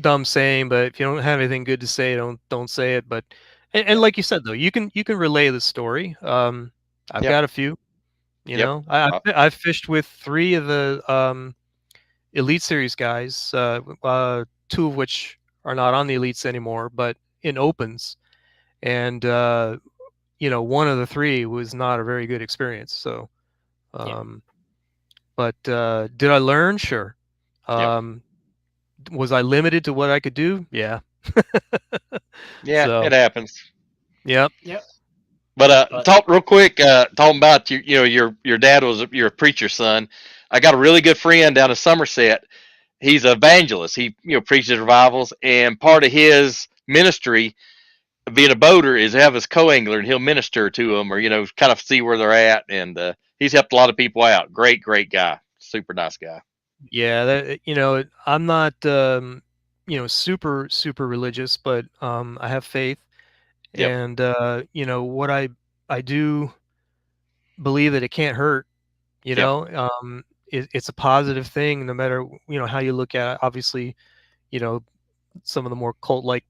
D: dumb saying, but if you don't have anything good to say, don't say it. But and like you said though, you can relay the story. I've
C: Yep.
D: got a few. You
C: Yep.
D: know, I've fished with 3 of the Elite Series guys, 2 of which are not on the Elites anymore, but in opens, and you know, one of the 3 was not a very good experience. So, but did I learn? Sure.
C: Yep.
D: Was I limited to what I could do? Yeah.
C: Yeah,
D: So,
C: it happens.
D: yep.
C: But talk real quick. Talking about your dad was your preacher's son. I got a really good friend down in Somerset. He's an evangelist. He preaches revivals, and part of his ministry, being a boater, is have his co-angler, and he'll minister to them, or kind of see where they're at. And he's helped a lot of people out. Great guy. Super nice guy.
D: Yeah, that, I'm not super religious, but I have faith,
C: Yep.
D: and what I do believe that it can't hurt.
C: Yep.
D: It's a positive thing, no matter how you look at it. Obviously, you know some of the more cult like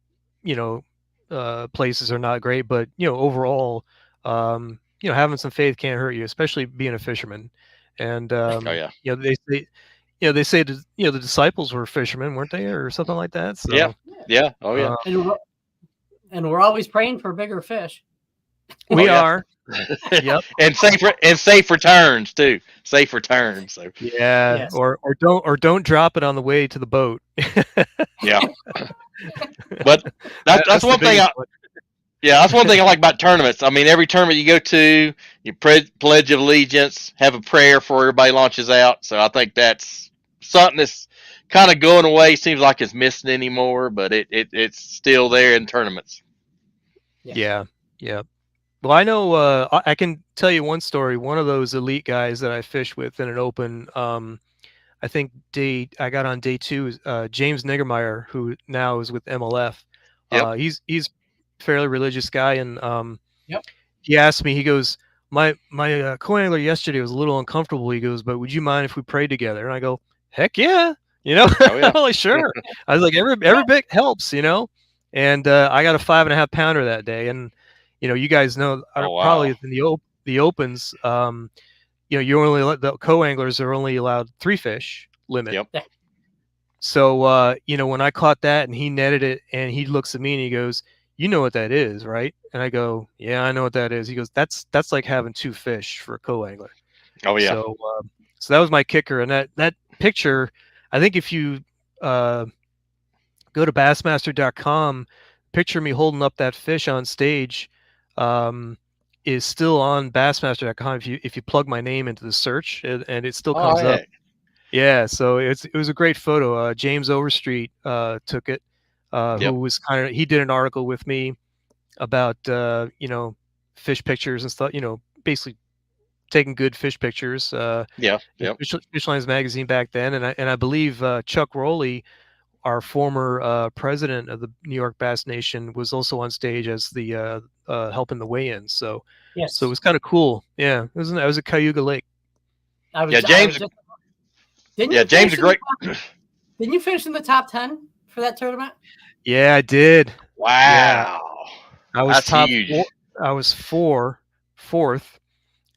D: places are not great, but overall, having some faith can't hurt you, especially being a fisherman. And
C: Oh yeah.
D: they say the disciples were fishermen, weren't they, or something like that? So
C: yeah. Oh yeah.
B: And we're always praying for bigger fish.
D: We are. Yep.
C: And safe returns too. Safe returns. So.
D: Yeah.
B: Yes.
D: Or don't drop it on the way to the boat.
C: Yeah. But that's one thing. That's one thing I like about tournaments. I mean, every tournament you go to, you pledge of allegiance, have a prayer before everybody launches out. So I think that's something that's kind of going away. Seems like it's missing anymore, but it's still there in tournaments.
D: Yeah. Well, I know. I can tell you one story. One of those elite guys that I fished with in an open. I think I got on day 2. James Niggermeyer, who now is with MLF.
C: Yep.
D: He's a fairly religious guy, and he asked me. He goes, my co-angler yesterday was a little uncomfortable. He goes, but would you mind if we prayed together? And I go, heck yeah.
C: Oh, yeah.
D: I'm like, sure. I was like, every bit helps, And I got a 5.5 pounder that day, and you guys know, probably in the opens, you only the co-anglers are only allowed 3 fish limit.
C: Yep.
D: So when I caught that and he netted it, and he looks at me and he goes, "You know what that is, right?" And I go, "Yeah, I know what that is." He goes, "That's like having 2 fish for a co-angler."
C: Oh yeah.
D: So that was my kicker, and that picture, I think if you go to bassmaster.com, picture me holding up that fish on stage is still on bassmaster.com if you plug my name into the search, and it still comes up. Yeah, so it was a great photo. James Overstreet took it, who was he did an article with me about fish pictures and stuff, basically taking good fish pictures. Fish Lines magazine back then, and I believe Chuck Rowley, our former president of the New York Bass Nation, was also on stage as the helping the weigh-in. So so it was kind of cool. Yeah, it was at Cayuga Lake.
C: James. James is great.
B: Didn't you finish in the top 10 for that tournament?
D: Yeah, I did.
C: Wow.
D: Yeah. I was
C: That's huge.
D: I was fourth,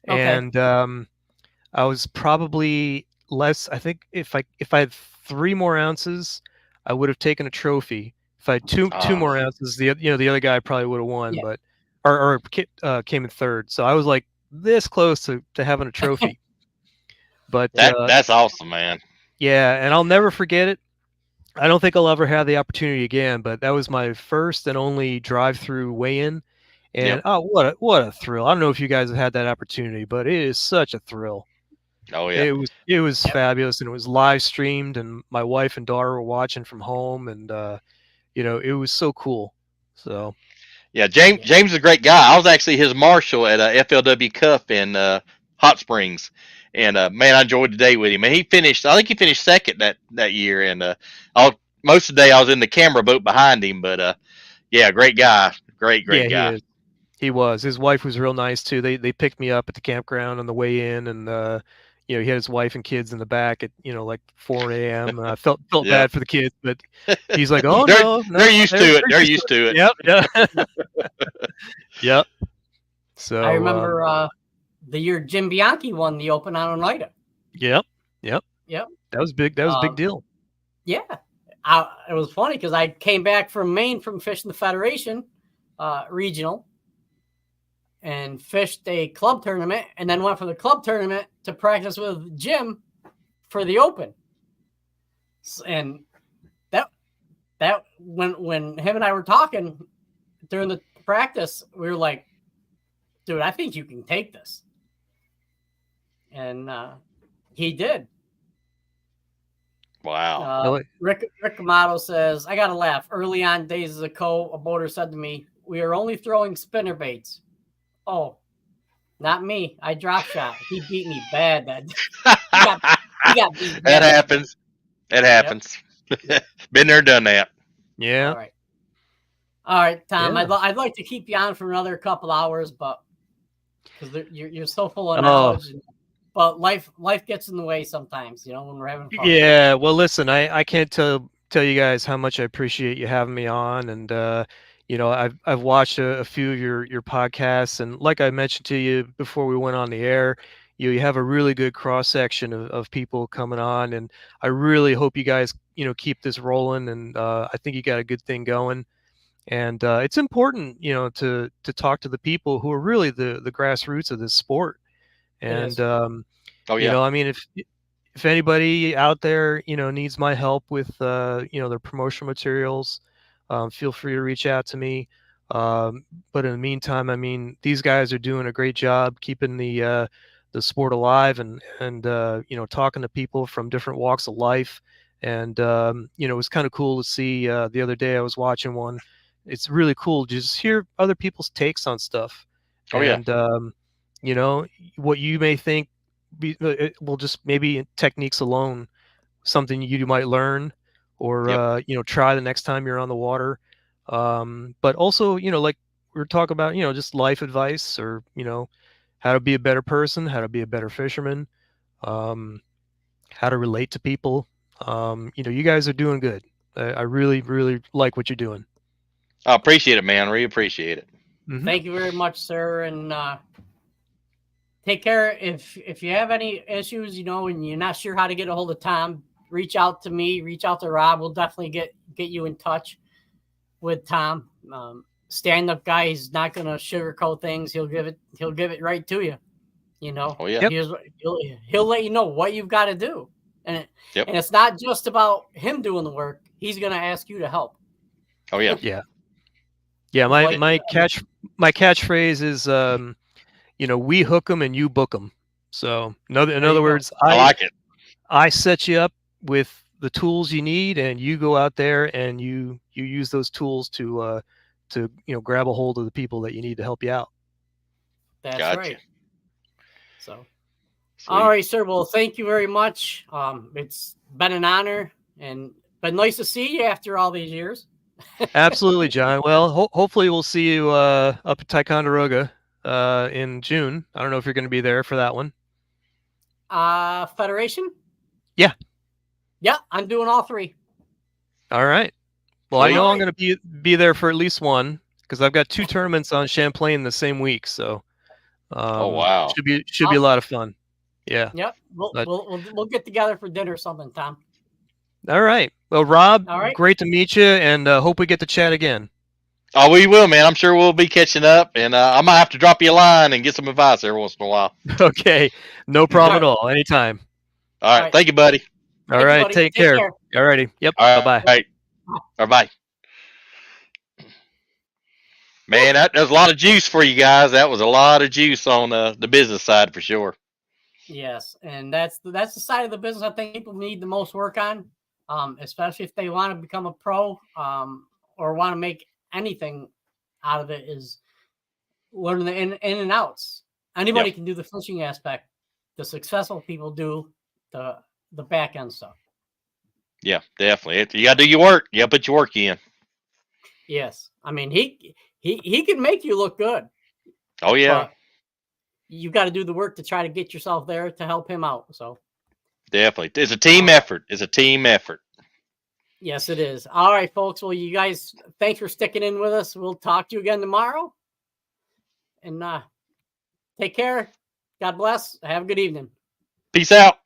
D: and I was probably less. I think if I had 3 more ounces, I would have taken a trophy. If I had two more ounces, the other guy probably would have won, but or came in third. So I was like this close to having a trophy. But
C: that's awesome, man.
D: Yeah, and I'll never forget it. I don't think I'll ever have the opportunity again, but that was my first and only drive-through weigh-in. And what a thrill. I don't know if you guys have had that opportunity, but it is such a thrill.
C: Oh yeah.
D: It was fabulous, and it was live streamed, and my wife and daughter were watching from home, and it was so cool. So
C: yeah, James is a great guy. I was actually his marshal at a FLW Cup in Hot Springs, and man, I enjoyed the day with him. And I think he finished second that year, and most of the day I was in the camera boat behind him. But yeah, great guy, great guy.
D: He was. His wife was real nice too. They picked me up at the campground on the way in, and he had his wife and kids in the back at like 4 a.m. I felt
C: Yep.
D: bad for the kids, but he's like, oh
C: They're-
D: no,
C: they're used to it. They're used to it.
D: Yep, yeah, yep. So
B: I remember the year Jim Bianchi won the Open on Oneida.
D: Yep.
B: Yep.
D: That was big. That was a big deal.
B: Yeah. It was funny because I came back from Maine from fishing the Federation regional and fished a club tournament, and then went from the club tournament to practice with Jim for the Open. And that when him and I were talking during the practice, we were like, dude, I think you can take this. And he did.
C: Wow.
B: Rick Amato says, I got to laugh. Early on days as a boater said to me, we are only throwing spinner baits. Oh, not me. I drop shot. He beat me bad. He got beat bad.
C: That happens. It happens. Yep. Been there, done that.
D: Yeah.
B: All right, Tom.
D: Yeah.
B: I'd like to keep you on for another couple hours, but because you're so full of knowledge. But life gets in the way sometimes, when we're having fun.
D: Yeah. Well, listen, I can't tell you guys how much I appreciate you having me on, and I've watched a few of your podcasts, and like I mentioned to you before we went on the air, you have a really good cross section of people coming on, and I really hope you guys keep this rolling, and I think you got a good thing going, and it's important to talk to the people who are really the grassroots of this sport, and I mean, if anybody out there needs my help with their promotional materials, feel free to reach out to me. But in the meantime, I mean, these guys are doing a great job keeping the sport alive, and talking to people from different walks of life. And it was kind of cool to see the other day I was watching one. It's really cool to just hear other people's takes on stuff. And what you may think will just maybe techniques alone, something you might learn or try the next time you're on the water. But also, like we're talking about, just life advice, or how to be a better person, how to be a better fisherman, how to relate to people. You guys are doing good. I really, really like what you're doing.
C: I appreciate it, man. Really appreciate it.
B: Mm-hmm. Thank you very much, sir. And take care. If you have any issues, and you're not sure how to get a hold of Tom, reach out to me, reach out to Rob. We'll definitely get you in touch with Tom. Stand-up guy. He's not going to sugarcoat things. He'll give it right to you.
C: Oh yeah.
B: He'll let you know what you've got to do, and it's not just about him doing the work. He's going to ask you to help.
C: Oh yeah.
D: Yeah. My catchphrase is we hook them and you book them. So in other words,
C: I like it.
D: I set you up with the tools you need, and you go out there and you use those tools to grab a hold of the people that you need to help you out.
B: That's right. So, sweet. All right, sir. Well, thank you very much. It's been an honor, and been nice to see you after all these years.
D: Absolutely, John. Well, hopefully we'll see you up at Ticonderoga in June. I don't know if you're going to be there for that one.
B: Federation?
D: Yeah.
B: Yeah, I'm doing all three.
D: All right. Well, I know I'm going to be there for at least one, because I've got 2 tournaments on Champlain the same week. So,
C: oh wow,
D: should be a lot of fun. Yeah.
B: Yep. We'll get together for dinner or something, Tom.
D: All right. Well, Rob, great to meet you, and hope we get to chat again.
C: Oh, we will, man. I'm sure we'll be catching up, and I might have to drop you a line and get some advice every once in a while.
D: Okay. No problem at all. Anytime.
C: All right. Thank you, buddy.
D: All right. Take care. All righty. Yep.
C: All
D: right.
C: Bye-bye. Bye-bye. Man, that was a lot of juice for you guys. That was a lot of juice on the business side for sure.
B: Yes, and that's the side of the business I think people need the most work on, especially if they want to become a pro or want to make anything out of it, is learning the in and outs. Anybody can do the fishing aspect. The successful people do the back end stuff. Yeah,
C: definitely. You got to do your work. You got to put your work in.
B: Yes, I mean he can make you look good.
C: Oh yeah.
B: you got to do the work to try to get yourself there to help him out. So
C: Definitely. It's a team effort. It's a team effort.
B: yes, it is. All right, folks. Well, you guys, thanks for sticking in with us. We'll talk to you again tomorrow. And take care. God bless. Have a good evening.
C: Peace out.